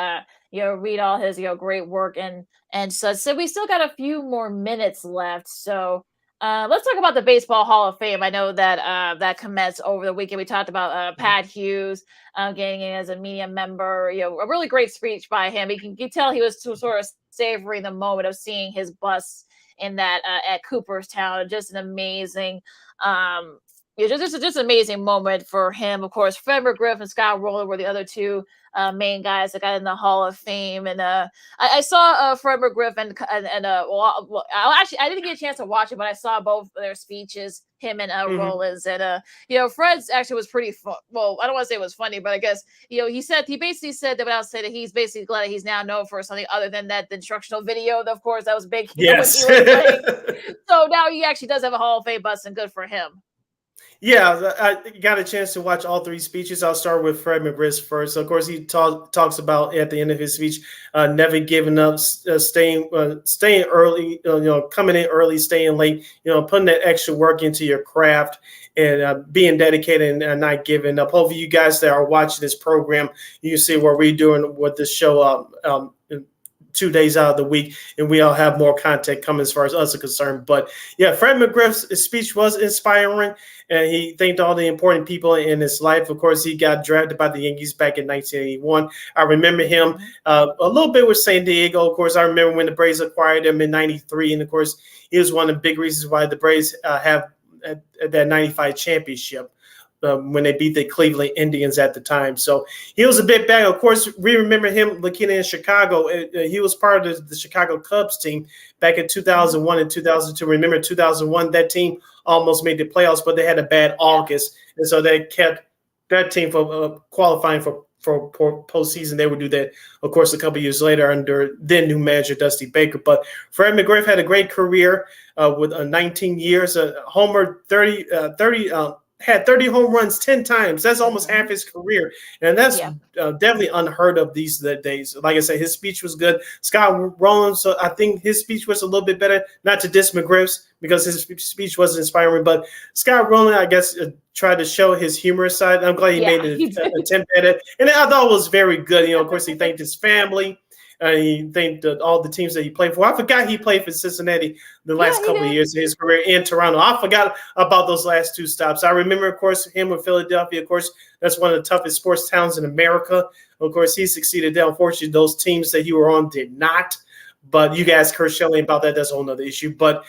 read all his great work and such. So we still got a few more minutes left. So let's talk about the Baseball Hall of Fame. I know that that commenced over the weekend. We talked about Pat Hughes getting in as a media member. A really great speech by him. You can tell he was sort of savoring the moment of seeing his bus in that at Cooperstown. Just an amazing Yeah, just an amazing moment for him. Of course, Fred McGriff and Scott Rowland were the other two main guys that got in the Hall of Fame. And I saw Fred McGriff I didn't get a chance to watch it, but I saw both their speeches, him and Rollins. And Fred's actually was pretty fun. Well, I don't want to say it was funny, but I guess he basically said that without saying that he's basically glad that he's now known for something other than the instructional video. Of course, that was big. Yes. When he was playing. So now he actually does have a Hall of Fame bus, and good for him. Yeah, I got a chance to watch all three speeches. I'll start with Fred McGriff first. So of course, he talks about at the end of his speech, never giving up, staying early, coming in early, staying late, putting that extra work into your craft and being dedicated and not giving up. Hopefully, you guys that are watching this program, you see what we're doing with the show 2 days out of the week, and we all have more content coming as far as us are concerned. But yeah, Fred McGriff's speech was inspiring, and he thanked all the important people in his life. Of course, he got drafted by the Yankees back in 1981. I remember him a little bit with San Diego. Of course, I remember when the Braves acquired him in 93, and of course, he was one of the big reasons why the Braves have that 95 championship. When they beat the Cleveland Indians at the time. So he was a bit back. Of course, we remember him looking in Chicago. He was part of the Chicago Cubs team back in 2001 and 2002. Remember 2001, that team almost made the playoffs, but they had a bad August. And so they kept that team from qualifying for postseason. They would do that, of course, a couple years later under then new manager Dusty Baker. But Fred McGriff had a great career with 19 years, homer 30 had 30 home runs 10 times. That's almost half his career. And that's definitely unheard of these days. Like I said, his speech was good. Scott Rowland, so I think his speech was a little bit better, not to diss McGriff's because his speech was inspiring, but Scott Rowland, I guess, tried to show his humorous side. I'm glad he made an attempt at it. And I thought it was very good. Of course, he thanked his family. He thanked all the teams that he played for. I forgot he played for Cincinnati the last couple of years of his career in Toronto. I forgot about those last two stops. I remember, of course, him with Philadelphia. Of course, that's one of the toughest sports towns in America. Of course, he succeeded there. Unfortunately, those teams that he were on did not. But you guys curse Shelley about that. That's a whole nother issue. But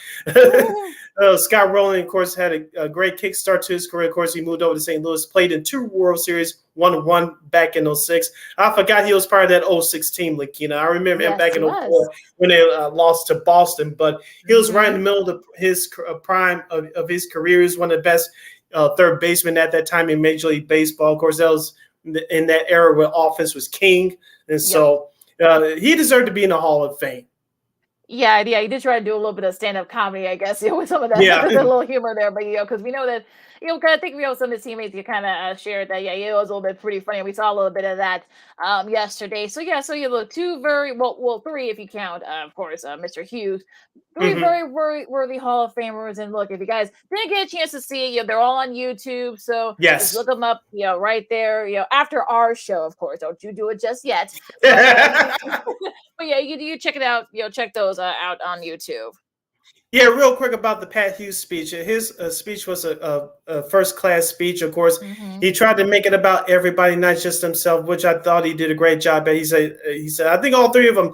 Scott Rowland, of course, had a great kickstart to his career. Of course, he moved over to St. Louis, played in 2 World Series, won one back in 06. I forgot he was part of that 06 team, Lakina. I remember him back in 04 when they lost to Boston. But he was right in the middle of his prime of his career. He was one of the best third basemen at that time in Major League Baseball. Of course, that was in that era where offense was king. And so he deserved to be in the Hall of Fame. Yeah, he did try to do a little bit of stand-up comedy, I guess, with some of that, a little humor there. But because we know that, I think some of his teammates kind of shared that, it was a little bit pretty funny. We saw a little bit of that yesterday. So you look three if you count, of course, Mr. Hughes. Three very worthy Hall of Famers. And look, if you guys didn't get a chance to see it, they're all on YouTube. So just look them up, right there, after our show, of course. Don't you do it just yet. But you check it out. Check those out on YouTube. Yeah, real quick about the Pat Hughes speech. His speech was a first-class speech. Of course, he tried to make it about everybody, not just himself, which I thought he did a great job at. He said, I think all three of them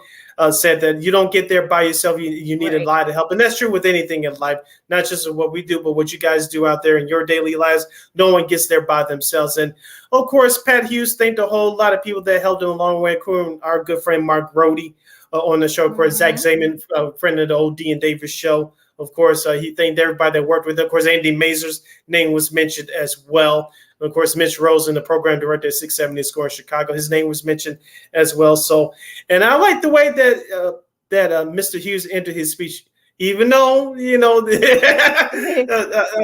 said that you don't get there by yourself. You need a lot of help. And that's true with anything in life, not just what we do, but what you guys do out there in your daily lives. No one gets there by themselves. And, of course, Pat Hughes thanked a whole lot of people that helped him a long way, including our good friend Mark Brody. On the show, of course, Zach Zayman, friend of the old D and Davis show. Of course, he thanked everybody that worked with him. Of course, Andy Mazur's name was mentioned as well. Of course, Mitch Rosen, the program director at 670 Score in Chicago, his name was mentioned as well. So, and I like the way that Mr. Hughes entered his speech, even though,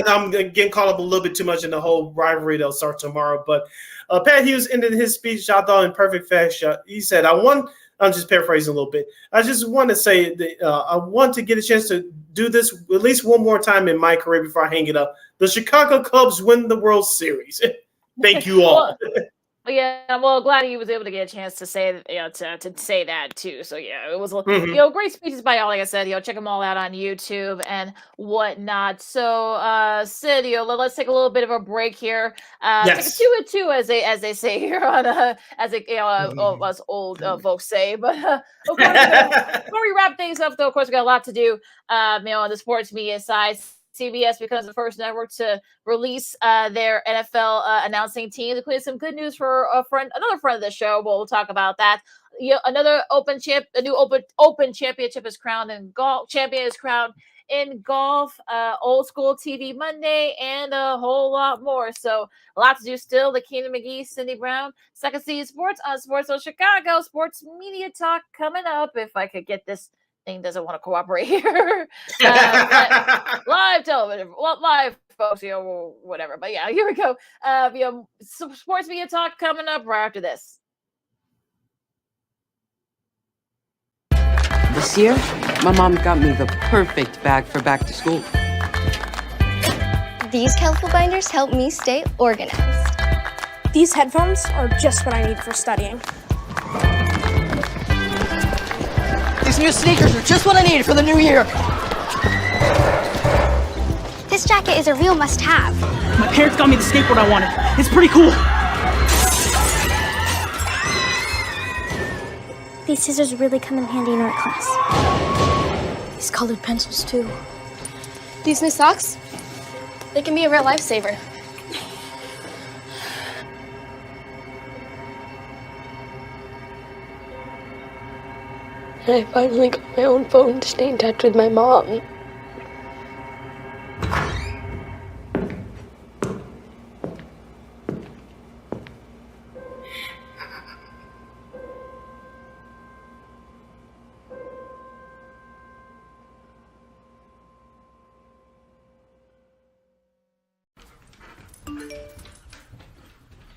I'm getting caught up a little bit too much in the whole rivalry that'll start tomorrow. But Pat Hughes ended his speech, I thought, in perfect fashion. He said, I'm just paraphrasing a little bit. I just want to say that I want to get a chance to do this at least one more time in my career before I hang it up. The Chicago Cubs win the World Series. Thank you all. Glad he was able to get a chance to say to say that too. So it was great speeches by all. Like I said, check them all out on YouTube and whatnot. So Sid, let's take a little bit of a break here. Take a 2 and 2 as they say here on us old folks say. But of course, before we wrap things up, though, of course we got a lot to do. On the sports media side. CBS becomes the first network to release their NFL announcing teams, including some good news for another friend of the show. We'll talk about that. A new open championship is crowned in golf. Champion is crowned in golf. Old school TV Monday, and a whole lot more. So a lot to do still. The Keenan McGee, Cindy Brown, Second City Sports on Sports Zone Chicago. Sports Media Talk coming up. If I could get this thing doesn't want to cooperate here. Live television, live folks, whatever. But yeah, here we go. Sports Media Talk coming up right after this. This year, my mom got me the perfect bag for back to school. These colorful binders help me stay organized. These headphones are just what I need for studying. These new sneakers are just what I needed for the new year. This jacket is a real must-have. My parents got me the skateboard I wanted. It's pretty cool. These scissors really come in handy in art class. These colored pencils too. These new socks, they can be a real lifesaver. And I finally got my own phone to stay in touch with my mom.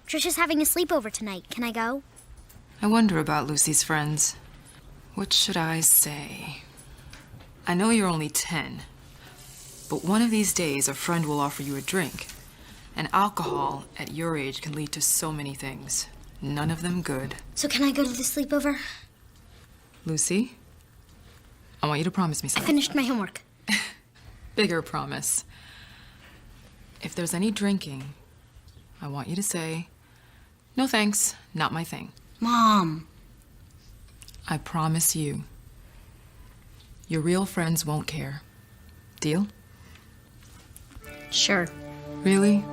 Trisha's having a sleepover tonight. Can I go? I wonder about Lucy's friends. What should I say? I know you're only 10, but one of these days a friend will offer you a drink. And alcohol at your age can lead to so many things. None of them good. So can I go to the sleepover? Lucy, I want you to promise me I something. finished my homework. Bigger promise. If there's any drinking, I want you to say, "No thanks, not my thing." Mom. I promise you, your real friends won't care. Deal? Sure. Really?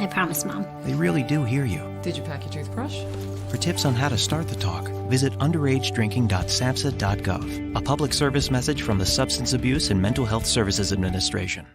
I promise, Mom. They really do hear you. Did you pack your toothbrush? For tips on how to start the talk, visit underagedrinking.samhsa.gov, a public service message from the Substance Abuse and Mental Health Services Administration.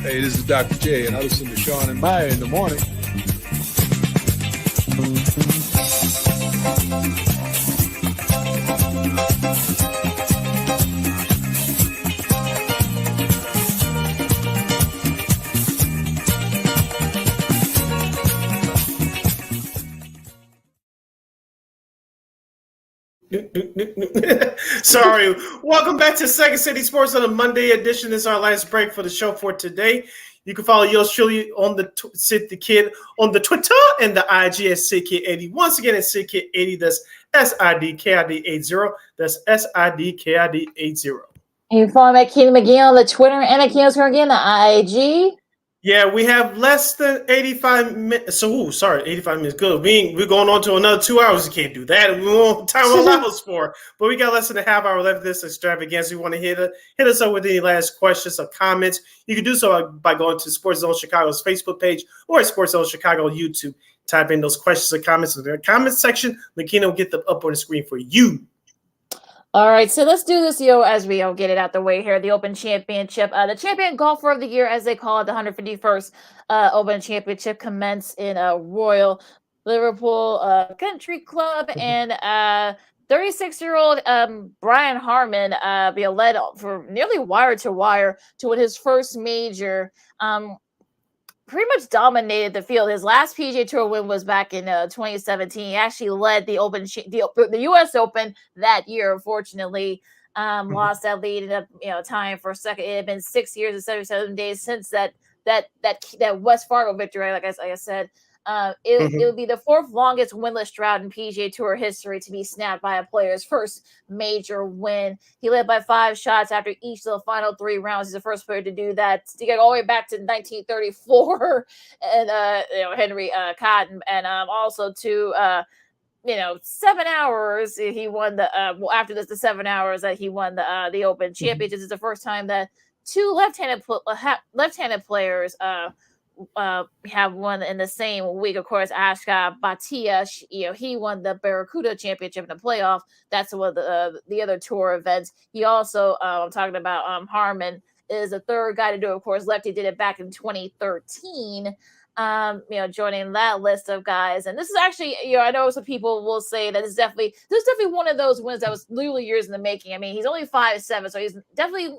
Hey, this is Dr. J, and I listen to Sean and Maya in the morning. Sorry. Welcome back to Second City Sports on a Monday edition. This is our last break for the show for today. You can follow yours truly on the Sid the Kid on the Twitter and the IG at SidKid80. Once again, it's SidKid80. That's SIDKID80. That's SIDKID80. You can follow me at Keenan McGee on the Twitter and at Keenan McGee on the IG. Yeah, we have less than 85 minutes. So, sorry, 85 minutes. Good. We're going on to another 2 hours. You can't do that. We won't time allows for. But we got less than a half hour left of this extravaganza. You want to hit us up with any last questions or comments, you can do so by going to Sports Zone Chicago's Facebook page or Sports Zone Chicago YouTube. Type in those questions or comments in the comment section. Makina will get them up on the screen for you. All right, so let's do this, as we get it out the way here. The Open Championship, the Champion Golfer of the Year, as they call it, the 151st Open Championship, commenced in Royal Liverpool Country Club, and 36-year-old Brian Harman led for nearly wire to wire to win his first major. Pretty much dominated the field. His last PGA Tour win was back in 2017. He actually led the the U.S. Open that year. Unfortunately, lost that lead, ended up tying for a second. It had been 6 years and 77 days since that West Fargo victory. Like I said, it would be the fourth longest winless drought in PGA Tour history to be snapped by a player's first major win. He led by 5 shots after each of the final 3 rounds. He's the first player to do that. To get all the way back to 1934, and Henry Cotton, and also to 7 hours. He won the after this the 7 hours that he won the Open Championship. This is the first time that 2 left-handed players have won in the same week. Of course, Ashka Bhatia, he won the Barracuda Championship in the playoff. That's one of the other tour events. He also, I'm talking about Harman, is the third guy to do it. Of course, Lefty did it back in 2013. Joining that list of guys. And this is actually, I know some people will say that this is definitely one of those wins that was literally years in the making. I mean, he's only 5'7", so he's definitely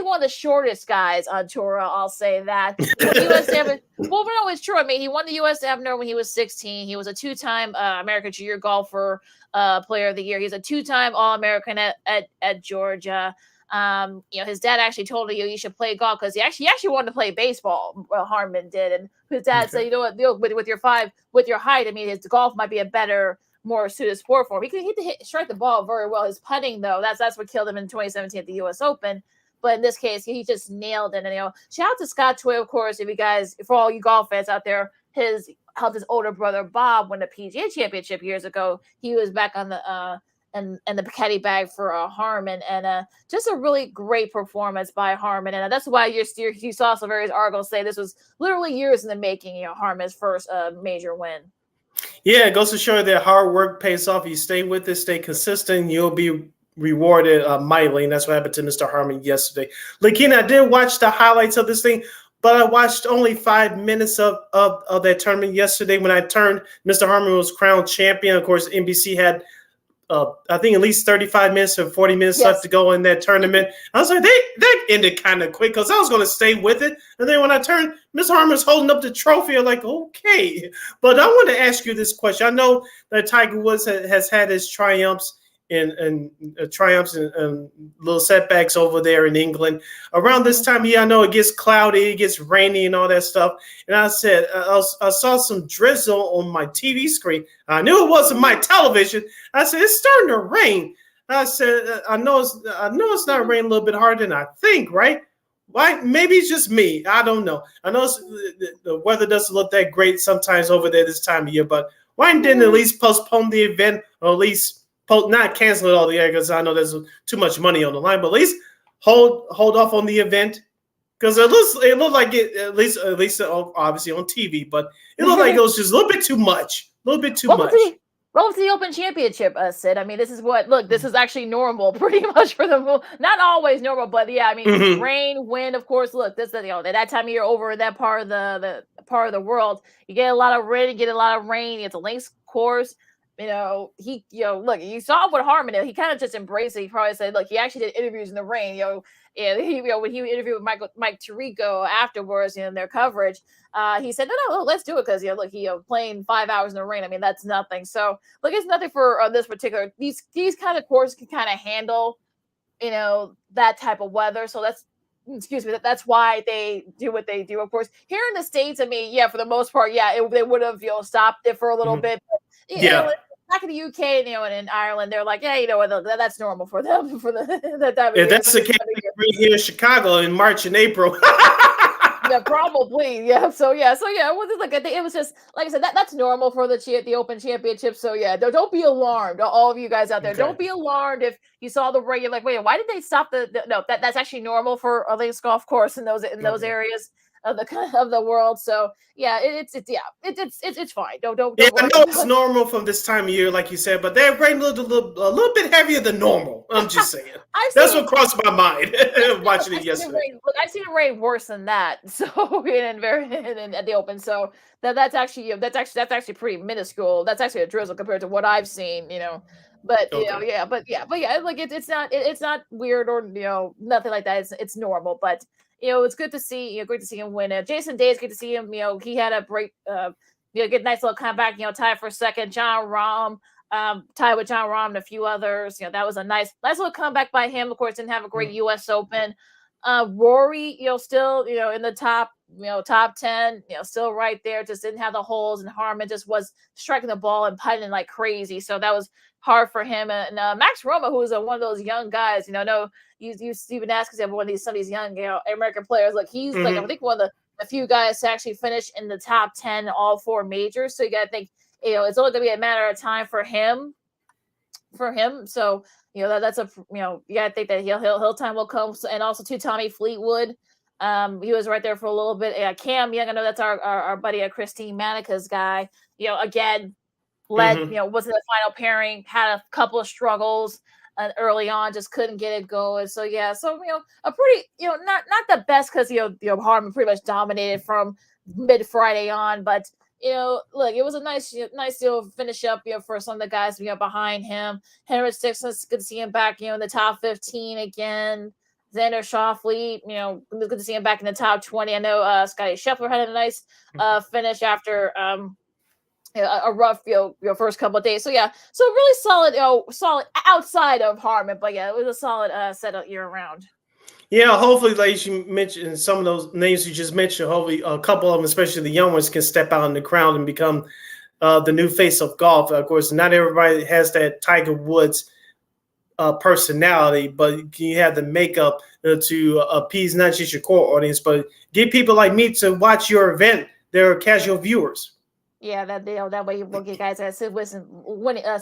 one of the shortest guys on tour. I'll say that. Well, no, it's true. I mean, he won the U.S. Amateur when he was 16. He was a 2-time American Junior Golfer Player of the Year. He's a 2-time All-American at Georgia. His dad actually told him you should play golf because he actually wanted to play baseball. Harman did, and his dad said, with your height, I mean, his golf might be a better, more suited sport for him. He can strike the ball very well. His putting, though, that's what killed him in 2017 at the U.S. Open. But in this case, he just nailed it. And shout out to Scott Tway, of course, for all you golf fans out there. Helped his older brother Bob win the PGA Championship years ago. He was back on the and the caddy bag for Harman, and just a really great performance by Harman, and that's why you saw some various articles say this was literally years in the making. Harman's first major win. Yeah, it goes to show that hard work pays off. You stay with it, stay consistent, you'll be rewarded mightily, and that's what happened to Mr. Harman yesterday. Lakina, I did watch the highlights of this thing, but I watched only 5 minutes of that tournament yesterday. When I turned, Mr. Harman was crowned champion. Of course, NBC had I think at least 35 minutes or 40 minutes left to go in that tournament. I was like, they ended kind of quick because I was going to stay with it. And then when I turned, Mr. Harman's holding up the trophy. I'm like, okay. But I want to ask you this question. I know that Tiger Woods has had his triumphs and little setbacks over there in England. Around this time of year, I know it gets cloudy, it gets rainy and all that stuff. And I said, I saw some drizzle on my TV screen. I knew it wasn't my television. I said, it's starting to rain. I said, I know it's not raining a little bit harder than I think, right? Why? Maybe it's just me. I don't know. I know the weather doesn't look that great sometimes over there this time of year, but why didn't at least postpone the event, or at least not cancel it all the year, because I know there's too much money on the line, but at least hold off on the event, because it looked like it, at least obviously on TV, but it looked like it was just a little bit too much. Welcome to the Open Championship, Sid. I mean, this is actually normal pretty much for them. Not always normal, but yeah, I mean, rain, wind, of course. Look, this that time of year over in that part of the world, you get a lot of wind, you get a lot of rain. It's a links course. Look, you saw what Harman did. He kind of just embraced it. He probably said, look, he actually did interviews in the rain. When he interviewed with Mike Tirico afterwards, in their coverage, he said, no, let's do it, because playing 5 hours in the rain. I mean, that's nothing. So look, it's nothing for this particular. These kind of courses can kind of handle, that type of weather. So that's why they do what they do. Of course, here in the States, I mean, for the most part, they would have stopped it for a little bit. But, back in the UK, and in Ireland, they're like, that's normal for them for that time. Yeah, that's the case here in Chicago in March and April. Yeah, probably. Yeah. So it was just like I said, that's normal for the Open Championship. So don't be alarmed, all of you guys out there. Okay. Don't be alarmed if you saw the rain. You're like, wait, why did they stop no? That's actually normal for a links golf course in those areas. the world. So yeah, it's fine. Don't Yeah, I worry. know it's normal from this time of year, like you said, but they're raining a little bit heavier than normal. I'm just saying. That's what crossed my mind watching it yesterday. I've seen it rain worse than that. So in at the open. So that's actually pretty minuscule. That's actually a drizzle compared to what I've seen. But like it's not weird or nothing like that. It's normal, but it's good to see. Great to see him win. Jason Day, it's good to see him. He had a break. Get a nice little comeback. Tied for second. John Rahm, tied with John Rahm and a few others. That was a nice little comeback by him. Of course, didn't have a great U.S. Open. Rory, still in the top, top 10. Still right there. Just didn't have the holes, and Harmon just was striking the ball and putting like crazy. So that was hard for him. And Max Roma, who is one of those young guys, you Stephen asked some of these young American players. Like he's like I think one of the few guys to actually finish in the top 10 all 4 majors. So you got to think it's only going to be a matter of time for him. So that's a you got to think that he'll time will come. And also to Tommy Fleetwood. He was right there for a little bit. Cam Young, I know that's our buddy Christine Manica's guy. Again, was in the final pairing, had a couple of struggles early on, just couldn't get it going. So a pretty not the best because Harmon pretty much dominated from mid Friday on, but look, it was a nice finish up for some of the guys behind him. Henrik Stenson, good to see him back in the top 15 again. Xander Schauffele, good to see him back in the top 20. I know Scotty Scheffler had a nice finish after a rough first couple of days. So so really solid outside of Harmon, but it was a solid setup year round. Yeah, hopefully, like you mentioned, some of those names you just mentioned, hopefully a couple of them, especially the young ones, can step out in the crowd and become the new face of golf. Of course, not everybody has that Tiger Woods personality, but you have the makeup to appease not just your core audience, but get people like me to watch your event. They're casual viewers. Yeah, that way you will get guys that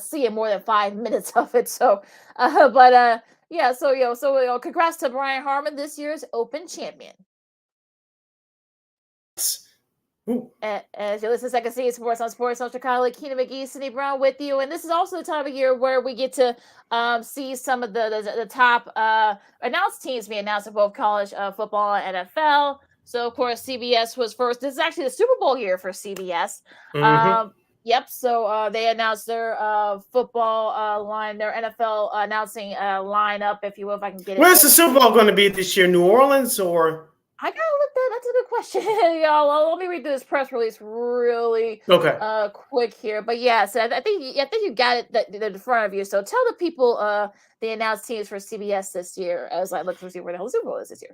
seeing more than 5 minutes of it. So, so congrats to Brian Harmon, this year's Open champion. As you listen to Second City Sports on Sports Social, Kyle Keena McGee, Cindy Brown with you, and this is also the time of year where we get to see some of the top announced teams being announced in both college football and NFL. So, of course, CBS was first. This is actually the Super Bowl year for CBS. Yep. So they announced their football line, their NFL announcing lineup, if you will, if I can get it. Where's the Super Bowl going to be this year? New Orleans or? I gotta look that. That's a good question. Y'all, let me read this press release really quick here. But so I think you got it in front of you. So tell the people the announced teams for CBS this year as I look to see where the hell the Super Bowl is this year.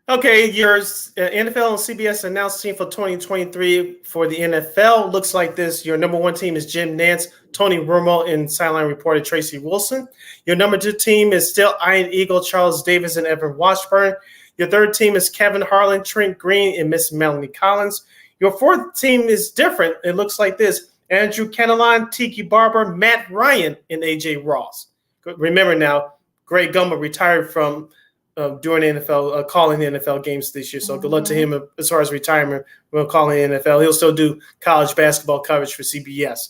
Okay, your NFL and CBS announced team for 2023 for the NFL looks like this. Your number 1 team is Jim Nantz, Tony Romo, and sideline reporter Tracy Wilson. Your number 2 team is still Iron Eagle, Charles Davis, and Evan Washburn. Your 3rd team is Kevin Harlan, Trent Green, and Miss Melanie Collins. Your 4th team is different. It looks like this: Andrew Kenneline, Tiki Barber, Matt Ryan, and AJ Ross. Remember now, Greg Gumbel retired from during the NFL, calling the NFL games this year. So good luck to him as far as retirement. We'll call the NFL. He'll still do college basketball coverage for CBS.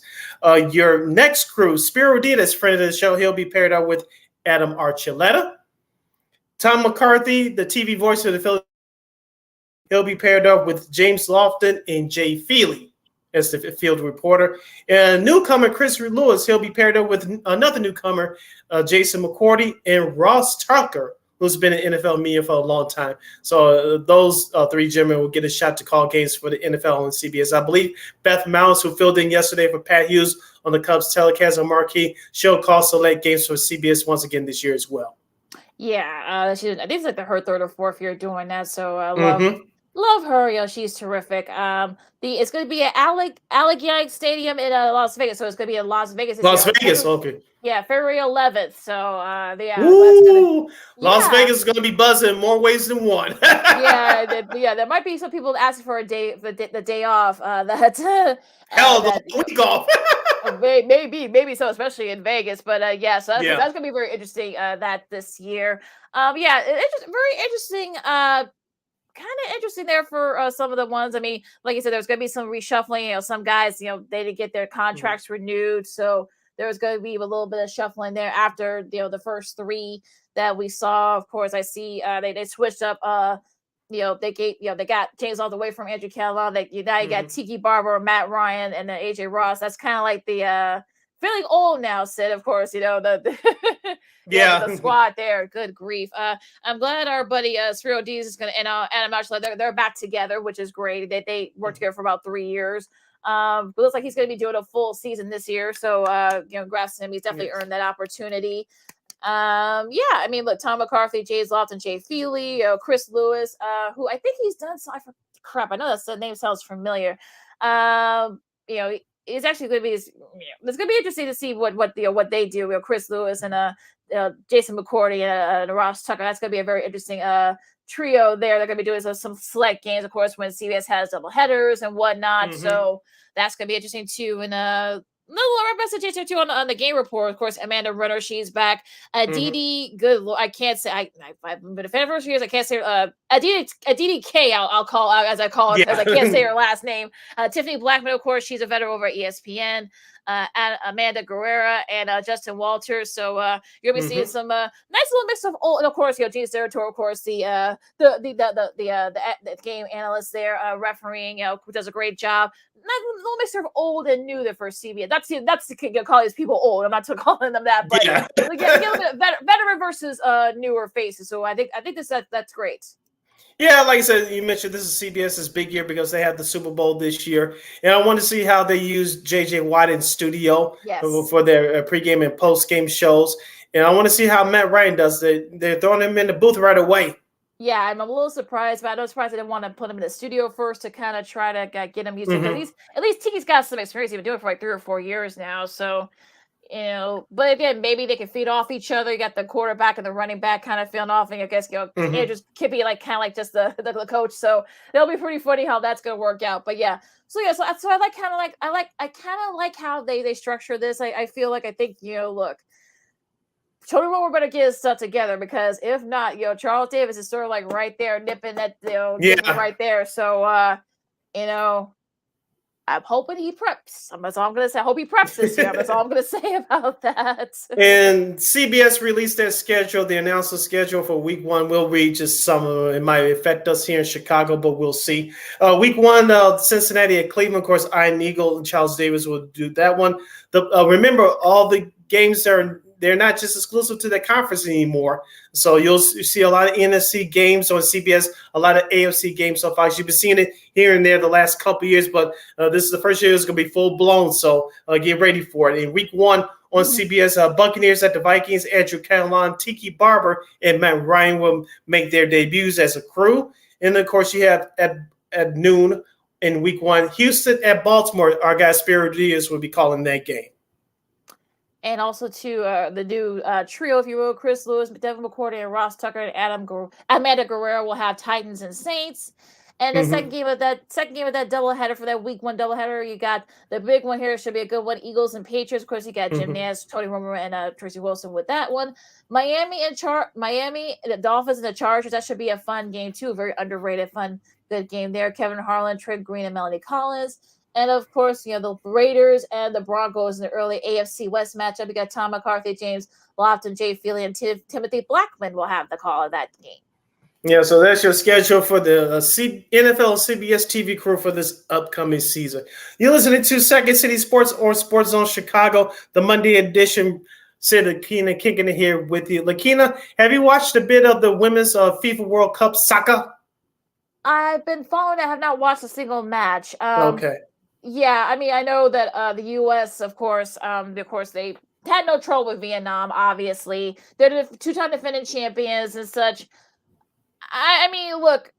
Your next crew, Spiro Diaz, friend of the show, he'll be paired up with Adam Archuleta. Tom McCarthy, the TV voice of the Phillies, he'll be paired up with James Lofton and Jay Feely as the field reporter. And newcomer Chris Lewis, he'll be paired up with another newcomer, Jason McCourty, and Ross Tucker, who's been in NFL media for a long time. So those 3 gentlemen will get a shot to call games for the NFL and CBS. I believe Beth Mouse, who filled in yesterday for Pat Hughes on the Cubs telecast on Marquee, she'll call select games for CBS once again this year as well. Yeah, I think it's like her 3rd or 4th year doing that. So I love her. She's terrific. It's going to be at Allegiant Stadium in Las Vegas. So it's going to be in Las Vegas. Vegas, okay. Yeah, February 11th. So Las Vegas is going to be buzzing in more ways than one. There might be some people asking for the day off. The week off. maybe so, especially in Vegas. But so that's going to be very interesting. That this year, it's just very interesting. kind of interesting there for some of the ones. I mean, like you said, there's going to be some reshuffling. Some guys, they didn't get their contracts renewed, so there's going to be a little bit of shuffling there after the first three that we saw. Of course, I see they switched up. They got James all the way from Andrew Callon. Now you got Tiki Barber, Matt Ryan, and then AJ Ross. That's kind of like the feeling old now, Sid. Of course, the the squad there. Good grief. I'm glad our buddy Cyril Dees is going to and Adam Archuleta, they're back together, which is great. They worked together for about 3 years. It looks like he's going to be doing a full season this year. So congrats to him. He's definitely earned that opportunity. I mean, look, Tom McCarthy, James Lofton, Jay Feely, Chris Lewis, who I think he's done I know that name sounds familiar. It's actually going to be it's going to be interesting to see what they do. Chris Lewis and Jason McCourty and Ross Tucker. That's going to be a very interesting trio there. They're going to be doing some select games, of course, when CBS has double headers and whatnot. So that's going to be interesting too. And little representation too on the game report. Of course, Amanda Renner, she's back. Aditi, good Lord, I can't say. I've been a fan of her for years. I can't say Aditi K. I'll call out as I call her because I can't say her last name. Tiffany Blackman, of course, she's a veteran over at ESPN. Amanda Guerrera and Justin Walters. So you're gonna be seeing some nice little mix of old, and of course, Gene Steratore, of course, the game analyst there, refereeing, who does a great job. Nice little mixture of old and new there for CBS. That's the call these people old. I'm not calling them that, but get a little bit of veteran versus newer faces. So I think that's great. Yeah, like I said, you mentioned this is CBS's big year because they had the Super Bowl this year. And I want to see how they use J.J. Watt in studio for their pregame and postgame shows. And I want to see how Matt Ryan does it. They're throwing him in the booth right away. Yeah, I'm a little surprised, but I'm not surprised they didn't want to put him in the studio first to kind of try to get him used to it. At least Tiki's got some experience. He's been doing it for like 3 or 4 years now. So, but again, maybe they can feed off each other. You got the quarterback and the running back kind of feeling off, and I guess just could be like kind of like just the coach. So that'll be pretty funny how that's gonna work out. But so I kind of like how they structure this. I feel like I think look. Tony Romo better get his stuff together because if not, Charles Davis is sort of like right there nipping that right there. So I'm hoping he preps. That's all I'm going to say. I hope he preps this year. That's all I'm going to say about that. And CBS released their schedule. They announced the schedule for week 1. We'll read just some of it. It might affect us here in Chicago, but we'll see. Week 1, Cincinnati at Cleveland. Of course, Ian Eagle and Charles Davis will do that one. Remember, all the games they're not just exclusive to the conference anymore. So you'll see a lot of NFC games on CBS, a lot of AFC games so far. You've been seeing it here and there the last couple of years, but this is the first year it's going to be full-blown, so get ready for it. In week 1 on CBS, Buccaneers at the Vikings, Andrew Callon, Tiki Barber, and Matt Ryan will make their debuts as a crew. And, of course, you have at noon in week 1, Houston at Baltimore. Our guy Spiro Diaz will be calling that game. And also to the new trio, if you will, Chris Lewis, Devin McCourty, and Ross Tucker, and Amanda Guerrero will have Titans and Saints. And the second game of that doubleheader for that week 1 doubleheader, you got the big one here. Should be a good one. Eagles and Patriots. Of course, you got Jim Nance, Tony Romo, and Tracy Wilson with that one. Miami, the Dolphins and the Chargers. That should be a fun game too. A very underrated, fun, good game there. Kevin Harlan, Trent Green, and Melanie Collins. And, of course, the Raiders and the Broncos in the early AFC West matchup. We got Tom McCarthy, James Lofton, Jay Feely, and Timothy Blackman will have the call of that game. Yeah, so that's your schedule for the NFL CBS TV crew for this upcoming season. You're listening to Second City Sports or Sports Zone Chicago, the Monday edition. Sid Lakina kicking it here with you. Lakina, have you watched a bit of the women's FIFA World Cup soccer? I've been following it. I have not watched a single match. Okay. Yeah, I mean, I know that the U.S., of course, they had no trouble with Vietnam, obviously. They're the 2-time defending champions and such. I mean, look,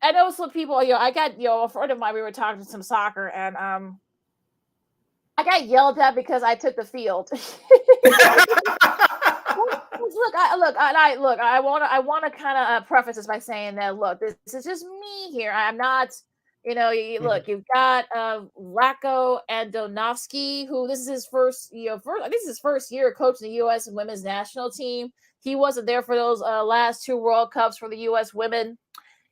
I know some people, I got, a friend of mine, we were talking some soccer, and I got yelled at because I took the field. I want to kind of preface this by saying that, look, this is just me here. I'm not... look, you've got Lacko and Donovsky, who this is his first year coaching the U.S. and women's national team. He wasn't there for those last 2 World Cups for the U.S. women.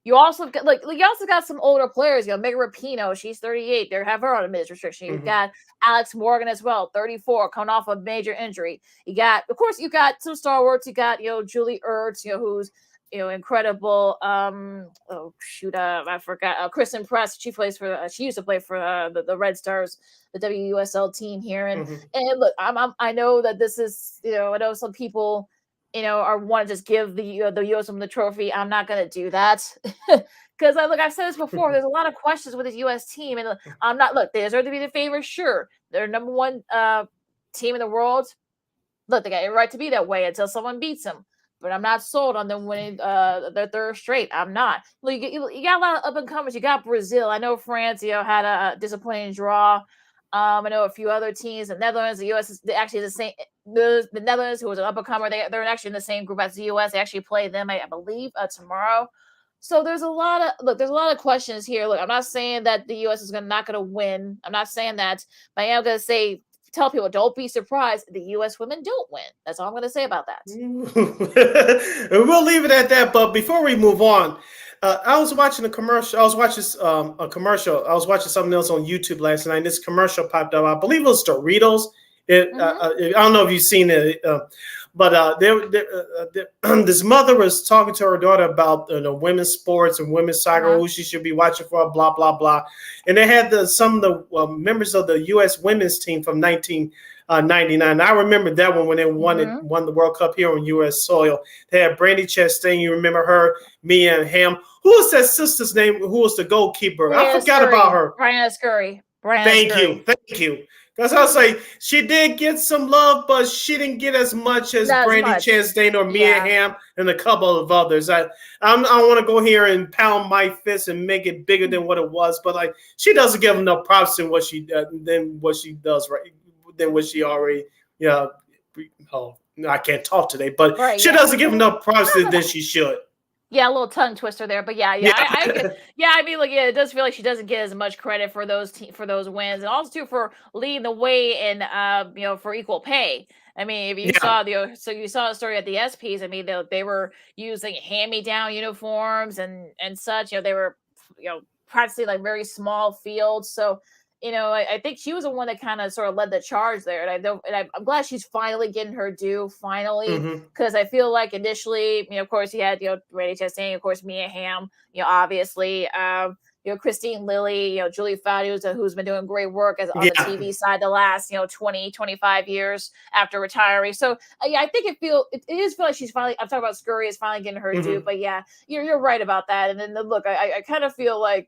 You also got you also got some older players. You know, Megan Rapinoe, she's 38. They have her on a minutes restriction. You've got Alex Morgan as well, 34, coming off a major injury. You got, of course, you got some stalwarts. You got, Julie Ertz, who's incredible. Oh shoot, I forgot. Kristen Press. She plays for. She used to play for the Red Stars, the WUSL team here. And look, I know that this is, I know some people, or want to just give the U.S. Women the trophy. I'm not going to do that because I've said this before. There's a lot of questions with this U.S. team, and I'm not. Look, they deserve to be the favorite. Sure, they're number one team in the world. Look, they got a right to be that way until someone beats them. But I'm not sold on them winning their third straight. I'm not. Look, you got a lot of up and comers. You got Brazil. I know France, had a disappointing draw. I know a few other teams. The Netherlands, the U.S. is actually the same. The Netherlands, who was an up and comer, they're actually in the same group as the U.S. They actually play them, I believe, tomorrow. So there's a lot of questions here. Look, I'm not saying that the U.S. is not going to win. I'm not saying that, but I am going to tell people, don't be surprised the U.S. women don't win. That's all I'm going to say about that. We'll leave it at that. But before we move on, I was watching a commercial. I was watching a commercial. I was watching something else on YouTube last night. And this commercial popped up. I believe it was Doritos. I don't know if you've seen it, but this mother was talking to her daughter about women's sports and women's soccer, who she should be watching for, blah, blah, blah. And they had some of the members of the U.S. women's team from 1999. I remember that one when they won the World Cup here on U.S. soil. They had Brandy Chastain. You remember her, Mia Hamm. Who was that sister's name? Who was the goalkeeper? I forgot about her. Brianna Scurry. Thank you. Because I was like, she did get some love, but she didn't get as much as Brandy Chastain or Mia Hamm and a couple of others. I want to go here and pound my fist and make it bigger than what it was, but she doesn't give enough props than what she does, right? Than what she already, I can't talk today, but she doesn't give enough props than she should. Yeah, a little tongue twister there, but I mean, it does feel like she doesn't get as much credit for those wins, and also too for leading the way in for equal pay. I mean, if you saw you saw the story at the SPs. I mean, they were using hand-me-down uniforms and such. They were practicing like very small fields, so. I think she was the one that kind of sort of led the charge there, and I'm glad she's finally getting her due, because I feel like initially, of course, you had Brandy Chastain, of course, Mia Hamm, obviously, Christine Lilly, Julie Foudy, who's been doing great work on the TV side the last 20, 25 years after retiring. So I think it is feel like she's finally. I'm talking about Scurry is finally getting her due, but you're right about that. And then look, I kind of feel like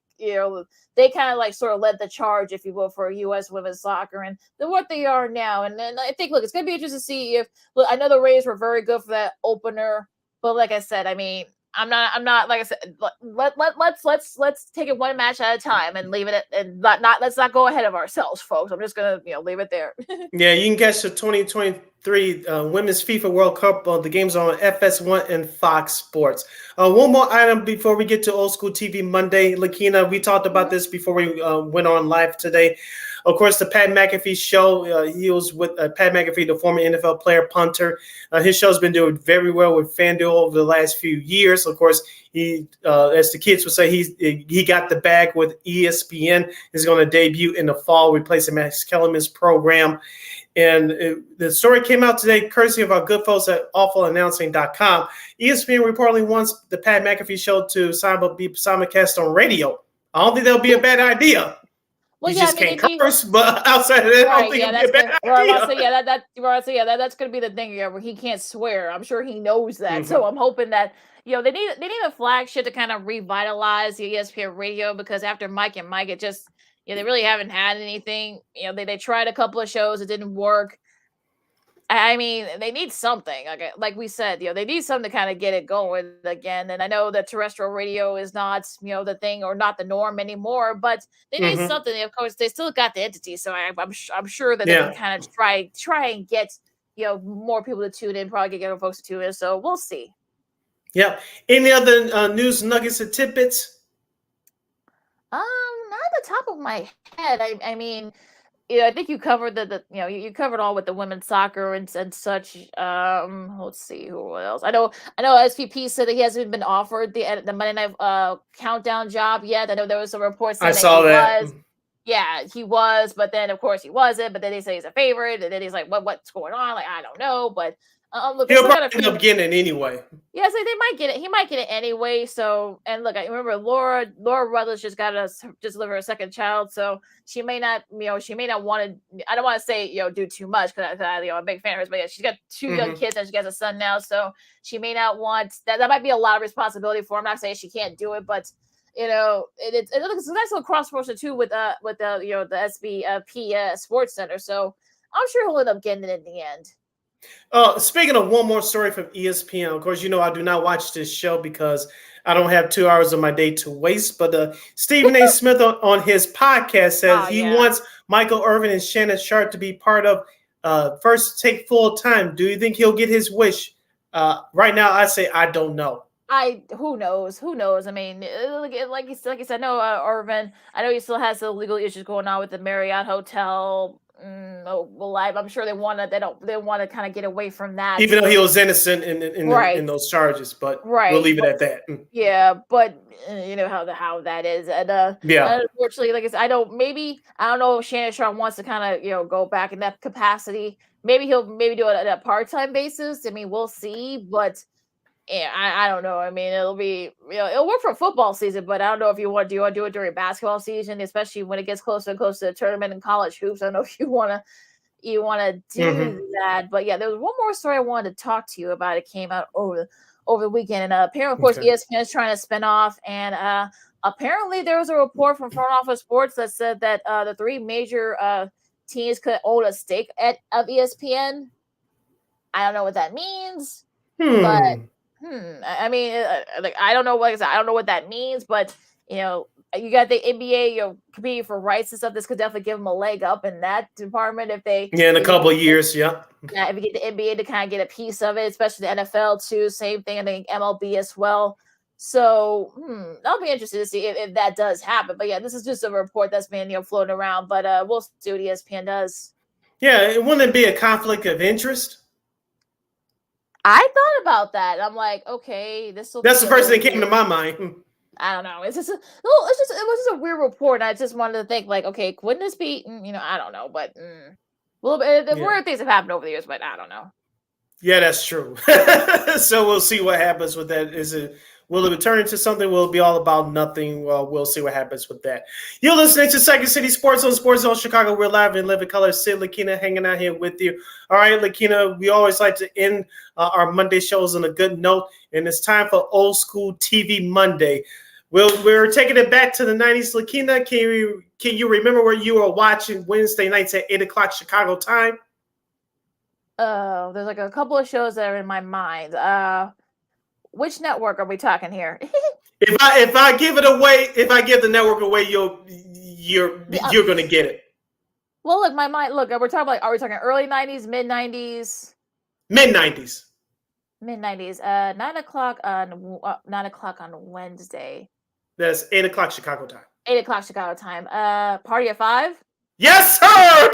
they kind of like sort of led the charge, if you will, for U.S. women's soccer and what they are now. And then I think, look, it's going to be interesting to see I know the Rays were very good for that opener, but like I said, I mean, I'm not like I said, let's take it one match at a time and leave it and let's not go ahead of ourselves, folks. I'm just going to, leave it there. Yeah, you can catch the 2023 Women's FIFA World Cup. The games are on FS1 and Fox Sports. One more item before we get to Old School TV Monday. Lakina, we talked about this before we went on live today. Of course, the Pat McAfee show, he was with Pat McAfee, the former NFL player, punter. His show's been doing very well with FanDuel over the last few years. Of course, he, as the kids would say, he got the bag with ESPN. He's going to debut in the fall, replacing Max Kellerman's program. And the story came out today, courtesy of our good folks at awfulannouncing.com. ESPN reportedly wants the Pat McAfee show to be simulcast on radio. I don't think that'll be a bad idea. Well, you just can't curse, but outside of that, I don't think it'll be a bad idea. That's going to be the thing where he can't swear. I'm sure he knows that. So I'm hoping that they need a flagship to kind of revitalize the ESPN radio, because after Mike and Mike, it just they really haven't had anything. They tried a couple of shows, it didn't work. I mean, they need something. Like we said, they need something to kind of get it going again. And I know that terrestrial radio is not, the thing or not the norm anymore, but they need something. Of course, they still got the entity, so I'm sure that they can kind of try and get more people to tune in, probably get folks to tune in. So we'll see. Yeah. Any other news nuggets and tidbits? Not at the top of my head. I mean. I think you covered you covered all with the women's soccer and such. Let's see who else. I know SVP said that he hasn't been offered the Monday Night Countdown job yet. I know there was some reports saying I saw that. Yeah, he was, but then of course he wasn't. But then they say he's a favorite, and then he's like, what's going on? Like, I don't know, but look, he'll probably end up getting it anyway. Yeah, so they might get it. He might get it anyway. So, and look, I remember Laura Rutledge just delivered a second child, so she may not want to. I don't want to say do too much because I'm a big fan of hers, but yeah, she's got two young kids and she has a son now, so she may not want that. That might be a lot of responsibility for her. I'm not saying she can't do it, but it's a nice little cross promotion too with the SBP Sports Center. So I'm sure he'll end up getting it in the end. Speaking of one more story from ESPN, of course, I do not watch this show because I don't have 2 hours of my day to waste. But Stephen A. Smith on his podcast says he wants Michael Irvin and Shannon Sharpe to be part of First Take full time. Do you think he'll get his wish? Right now, I say I don't know. Who knows? I mean, like you said, I know Irvin. I know he still has the legal issues going on with the Marriott Hotel. I'm sure they want to kind of get away from that. Even though he was innocent in those charges, but we'll leave it at that. Yeah, but you know how that is, and unfortunately, like I said, I don't know if Shannon Sharpe wants to kind of go back in that capacity. Maybe he'll do it on a part-time basis. I mean, we'll see, but. Yeah, I don't know. I mean, it'll work for football season, but I don't know if you want to do it during basketball season, especially when it gets closer and closer to the tournament and college hoops. I don't know if you want to do that. But yeah, there was one more story I wanted to talk to you about. It came out over the weekend, and apparently, of course, ESPN is trying to spin off, and apparently there was a report from Front Office Sports that said that the three major teams could own a stake of ESPN. I don't know what that means, but. I mean, I don't know. Like I said, I don't know what that means, but you got the NBA, competing for rights and stuff. This could definitely give them a leg up in that department if they. Yeah, in a couple of years, yeah. Yeah, if you get the NBA to kind of get a piece of it, especially the NFL too. Same thing, I think MLB as well. So I'll be interested to see if that does happen. But yeah, this is just a report that's been floating around. But we'll see what ESPN does. Yeah, wouldn't it be a conflict of interest? I thought about that. I'm like, okay, that's the first thing that came to my mind. I don't know. It was just a weird report. And I just wanted to think, like, okay, wouldn't this be? I don't know, but weird things have happened over the years, but I don't know. Yeah, that's true. So we'll see what happens with that. Will it turn into something? Will it be all about nothing? Well, we'll see what happens with that. You're listening to Second City Sports on Sports Zone Chicago. We're live in living color. Sid Lakina hanging out here with you. All right, Lakina, we always like to end our Monday shows on a good note, and it's time for Old School TV Monday. We're taking it back to the 90s. Lakina, can you remember where you were watching Wednesday nights at 8 o'clock Chicago time? There's like a couple of shows that are in my mind. Which network are we talking here? If I give it away, if I give the network away, you're gonna get it. Well, look, my mind. Look, are we talking early 90s, mid 90s? Mid 90s. Mid 90s. 9 o'clock on Wednesday. That's 8 o'clock Chicago time. 8 o'clock Chicago time. Party at 5. Yes, sir.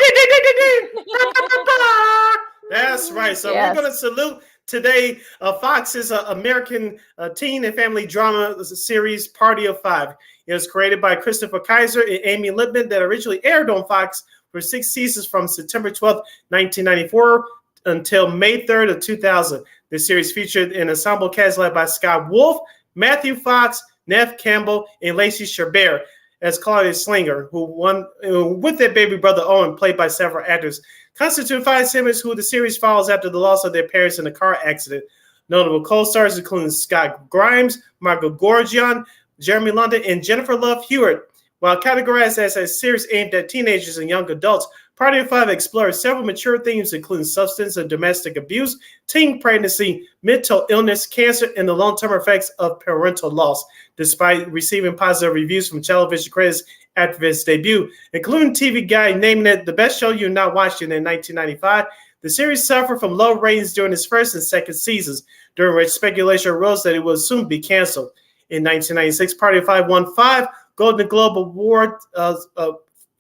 That's right. So we're gonna salute. Today, Fox's American teen and family drama series, Party of Five. It was created by Christopher Kaiser and Amy Lippman that originally aired on Fox for 6 seasons from September 12th, 1994 until May 3rd of 2000. The series featured an ensemble cast led by Scott Wolf, Matthew Fox, Nev Campbell, and Lacey Chabert as Claudia Slinger, who won with their baby brother Owen, played by several actors. Constitute 5 siblings who the series follows after the loss of their parents in a car accident. Notable co-stars including Scott Grimes, Margot Gorgian, Jeremy London, and Jennifer Love Hewitt. While categorized as a series aimed at teenagers and young adults, Party of Five explores several mature themes including substance and domestic abuse, teen pregnancy, mental illness, cancer, and the long-term effects of parental loss. Despite receiving positive reviews from television critics after its debut, including TV Guide naming it the best show you've not watched in 1995, the series suffered from low ratings during its first and second seasons, during which speculation arose that it would soon be canceled. In 1996, Party of Five won 5 Golden Globe Award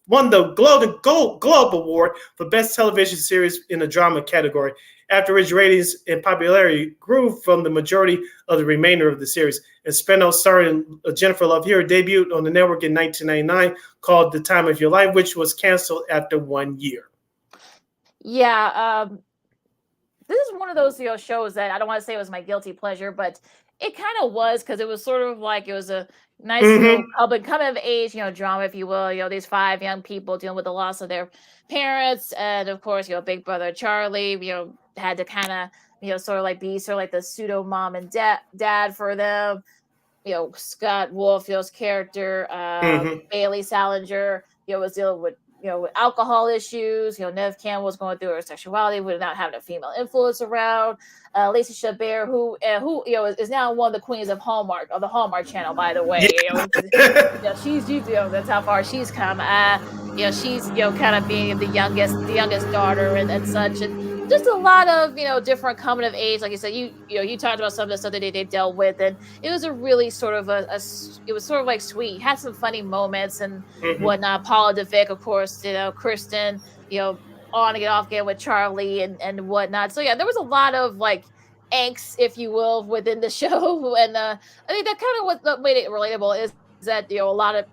won the Golden Globe Award for Best Television Series in the Drama category, after its ratings and popularity grew from the majority of the remainder of the series. And Spano, starring Jennifer Love Hewitt, debuted on the network in 1999, called The Time of Your Life, which was canceled after 1 year. Yeah, this is one of those shows that I don't want to say it was my guilty pleasure, but it kind of was, because it was sort of like it was a nice little coming of age drama, if you will. These 5 young people dealing with the loss of their parents, and of course big brother Charlie had to kind of sort of like be sort of like the pseudo mom and dad for them. Scott Wolfield's character, Bailey Salinger was dealing with with alcohol issues. Nev Campbell was going through her sexuality with not having a female influence around. Lisa Chabert, who is now one of the queens of Hallmark, of the Hallmark Channel, by the way. She's that's how far she's come. She's kind of being the youngest daughter and such, and just a lot of different coming of age. Like you said, you talked about some of the stuff that they dealt with, and it was a really sort of it was sort of like sweet. Had some funny moments and whatnot. Paula DeVick, of course, Kristen, on again, off again with Charlie and whatnot. So yeah, there was a lot of like angst, if you will, within the show, and I think that kind of what made it relatable is that a lot of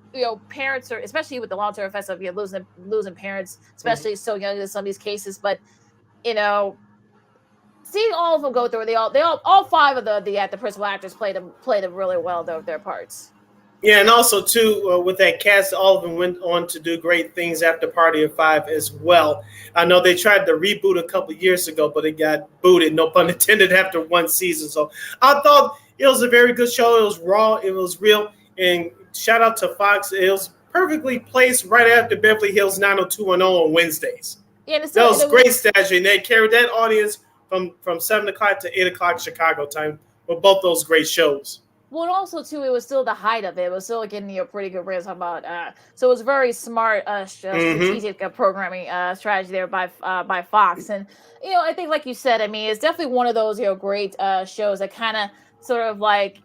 parents are, especially with the long-term effects of losing parents, especially so young in some of these cases, but seeing all of them go through, all 5 of the principal actors played them really well, their parts. Yeah, and also too with that cast, all of them went on to do great things after Party of 5 as well. I know they tried to reboot a couple years ago, but it got booted, no pun intended, after 1 season. So I thought it was a very good show. It was raw, it was real, and shout out to Fox. It was perfectly placed right after Beverly Hills 90210 on Wednesdays. Yeah, that was great strategy, and they carried that audience from 7 o'clock to 8 o'clock Chicago time with both those great shows. Well, and also too, it was still the height of it. It was still getting pretty good ratings about. So it was very smart, strategic programming strategy there by Fox, and I think, like you said, I mean, it's definitely one of those great shows that kind of sort of like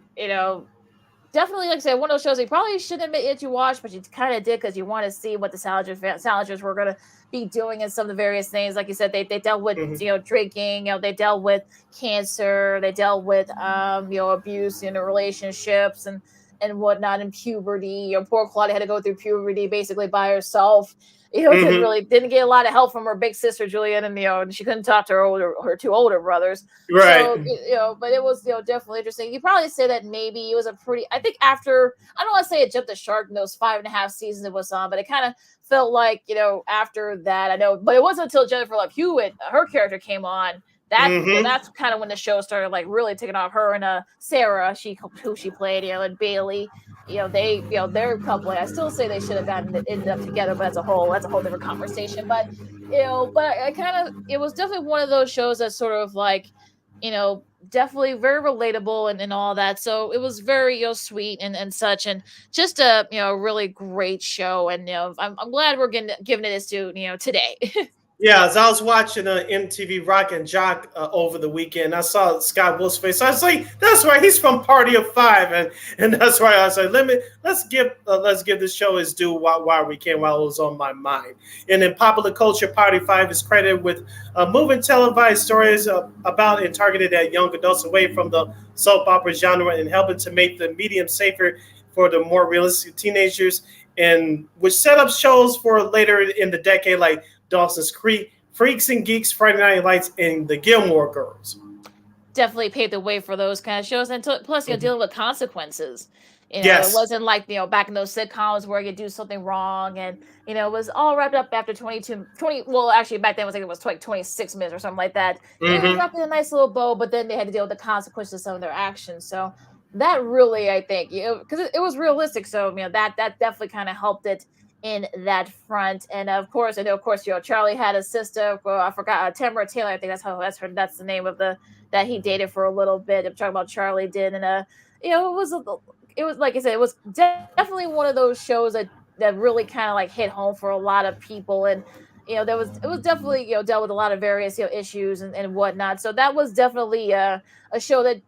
definitely, like I said, one of those shows you probably shouldn't admit that you watched, but you kind of did because you want to see what the Salingers were going to be doing and some of the various things. Like you said, they dealt with drinking, they dealt with cancer, they dealt with abuse in the relationships and whatnot, and puberty. Poor Claudia had to go through puberty basically by herself. Didn't get a lot of help from her big sister Julian, and she couldn't talk to her 2 older brothers. Right. So but it was definitely interesting. You probably say that maybe it was I think after, I don't want to say it jumped the shark in those 5.5 seasons it was on, but it kind of felt like after that, I know, but it wasn't until Jennifer Love Hewitt, her character, came on. That's kind of when the show started like really taking off. Her and Sarah, who she played, and Bailey, their couple. I still say they should have ended up together, but that's a whole different conversation. But it was definitely one of those shows that sort of like, definitely very relatable and all that. So it was very sweet and such, and just a really great show. And I'm glad we're giving it this to today. Yeah, as I was watching MTV Rock and Jock over the weekend, I saw Scott Wolf's face. I was like, "That's right, he's from Party of 5," and that's right. I was like, "Let's give this show its due while we can, while it was on my mind." And in popular culture, Party of 5 is credited with moving televised stories about and targeted at young adults away from the soap opera genre and helping to make the medium safer for the more realistic teenagers, and which set up shows for later in the decade like Dawson's Creek, Freaks and Geeks, Friday Night Lights, and the Gilmore Girls. Definitely paved the way for those kind of shows, and plus, dealing with consequences. Yes. It wasn't like back in those sitcoms where you do something wrong, and it was all wrapped up after 20. Well, actually, back then it was like 26 minutes or something like that. It was wrapped in a nice little bow, but then they had to deal with the consequences of some of their actions. So that really, I think, because it was realistic. So that definitely kind of helped it in that front. And of course, Charlie had a sister. Well, I forgot, Tamara Taylor. I think that's the name of that he dated for a little bit. I'm talking about Charlie did, and it was like I said, it was definitely one of those shows that really kind of like hit home for a lot of people, and it was definitely dealt with a lot of various issues and whatnot. So that was definitely a show that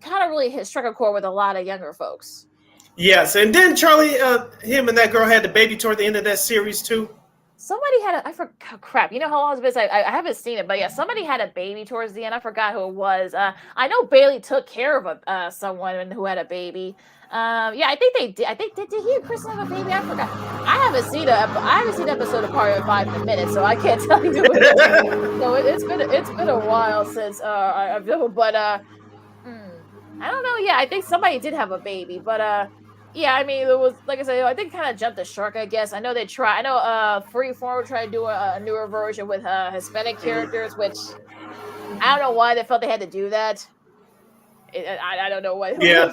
kind of really struck a chord with a lot of younger folks. Yes, and then Charlie, him and that girl had the baby toward the end of that series too. Somebody had I forgot. Crap. You know how long it's been? I haven't seen it, but yeah, somebody had a baby towards the end. I forgot who it was. I know Bailey took care of someone who had a baby. Yeah, I think they did. I think did he and Kristen have a baby? I forgot. I haven't seen the episode of Part 5 in a minute, so I can't tell you. So it's been a while since I've done, but I don't know. Yeah, I think somebody did have a baby, but yeah, I mean, it was like I said, I think kind of jumped the shark. I guess I know they try. I know Freeform tried to do a newer version with Hispanic characters, which I don't know why they felt they had to do that. I don't know why. Yeah.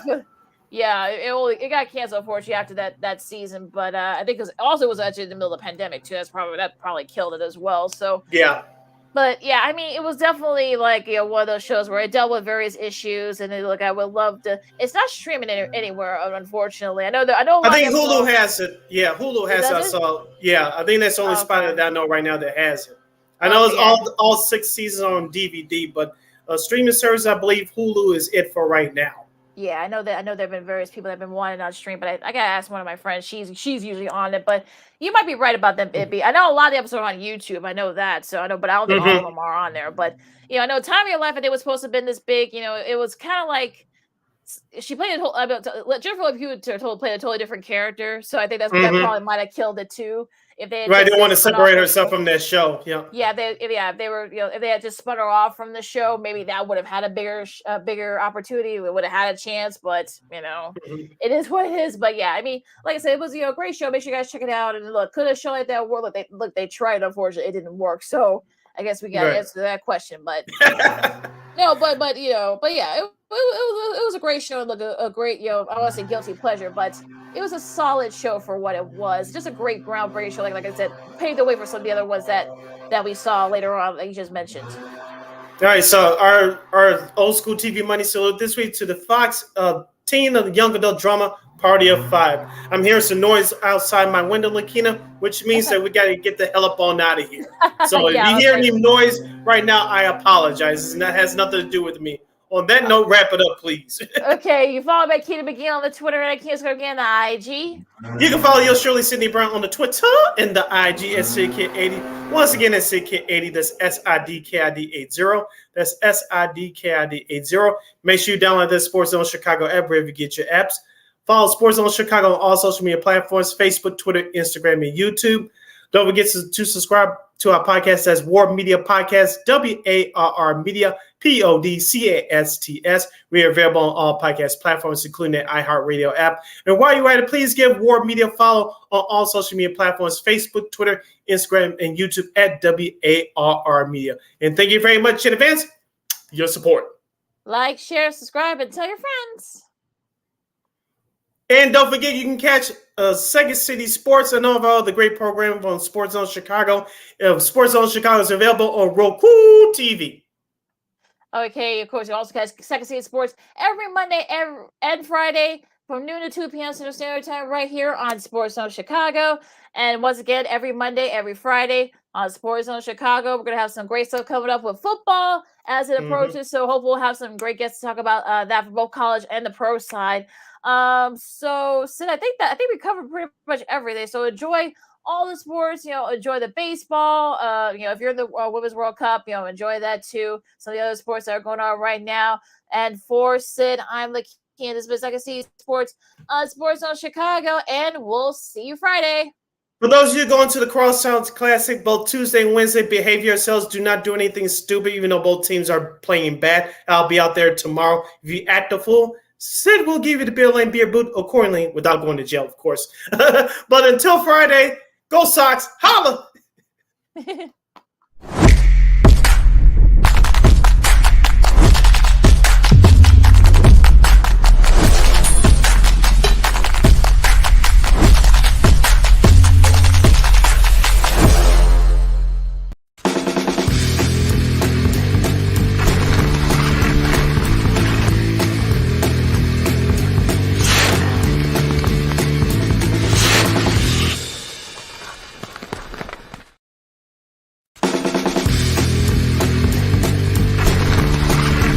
Yeah, it got canceled unfortunately after that season, but I think it was actually in the middle of the pandemic too. That probably killed it as well. So yeah. But yeah, I mean, it was definitely like one of those shows where it dealt with various issues, and look, I would love to. It's not streaming anywhere, unfortunately. I know. I think Hulu has it. Yeah, Hulu has it. So yeah, I think that's the only spot that I know right now that has it. I know it's all 6 seasons on DVD, but streaming service, I believe Hulu is it for right now. Yeah, I know there have been various people that have been wanting on stream, but I gotta ask one of my friends. She's usually on it, but you might be right about them. I know a lot of the episodes are on YouTube. I know that, so I know, but I don't think all of them are on there. But I know Time of Your Life, I think it was supposed to have been this big. It was kind of like she played Jennifer Love Hewitt played a totally different character, so I think that probably might have killed it too. If they didn't want to separate herself from that show, if they were, if they had just spun her off from the show, maybe that would have had a bigger opportunity. We would have had a chance, but it is what it is. But yeah, I mean, like I said, it was a great show. Make sure you guys check it out. And look, could a show like that work? They tried. Unfortunately, it didn't work. So I guess we got to answer that question. But no, but yeah, it was a great show. Look, a great I don't want to say guilty pleasure, but it was a solid show for what it was. Just a great groundbreaking show. Like I said, paved the way for some of the other ones that we saw later on, like you just mentioned. All right, so our old school TV money salute this week to the Fox teen and young adult drama Party of 5. I'm hearing some noise outside my window, Lakina, which means that we got to get the hell up on out of here. So if you hear any noise right now, I apologize. And that has nothing to do with me. On that note, wrap it up, please. Okay, you follow me, Keita McGee on the Twitter, and I can't go again the IG. You can follow yours truly, Sydney Brown, on the Twitter and the IG at SidKid80. Once again, at SidKid80. That's SIDKID80. That's SIDKID80. Make sure you download the Sports Zone Chicago app wherever you get your apps. Follow Sports Zone Chicago on all social media platforms: Facebook, Twitter, Instagram, and YouTube. Don't forget to subscribe to our podcast as War Media Podcast, WARR Media, PODCASTS. We are available on all podcast platforms, including the iHeartRadio app. And while you're at it, please give War Media a follow on all social media platforms: Facebook, Twitter, Instagram, and YouTube at WARR Media. And thank you very much in advance for your support. Like, share, subscribe, and tell your friends. And don't forget, you can catch Second City Sports and all of our other great programs on Sports Zone Chicago. Sports Zone Chicago is available on Roku TV. Okay, of course, you also catch Second City Sports every Monday and Friday from noon to 2 p.m. Central Standard Time right here on Sports Zone Chicago. And once again, every Monday, every Friday on Sports Zone Chicago. We're going to have some great stuff coming up with football as it approaches. So hopefully we'll have some great guests to talk about that for both college and the pro side. So Sid, I think we covered pretty much everything. So enjoy all the sports, enjoy the baseball. If you're in the Women's World Cup, enjoy that too. Some of the other sports that are going on right now. And for Sid, I'm Lakeem. This is Second City Sports on Sports Zone Chicago, and we'll see you Friday. For those of you going to the Crosstown Classic, both Tuesday and Wednesday, behave yourselves. Do not do anything stupid, even though both teams are playing bad. I'll be out there tomorrow. If you act a fool, Sid will give you the Bill Lane beer boot accordingly without going to jail, of course. But until Friday, go Sox. Holla!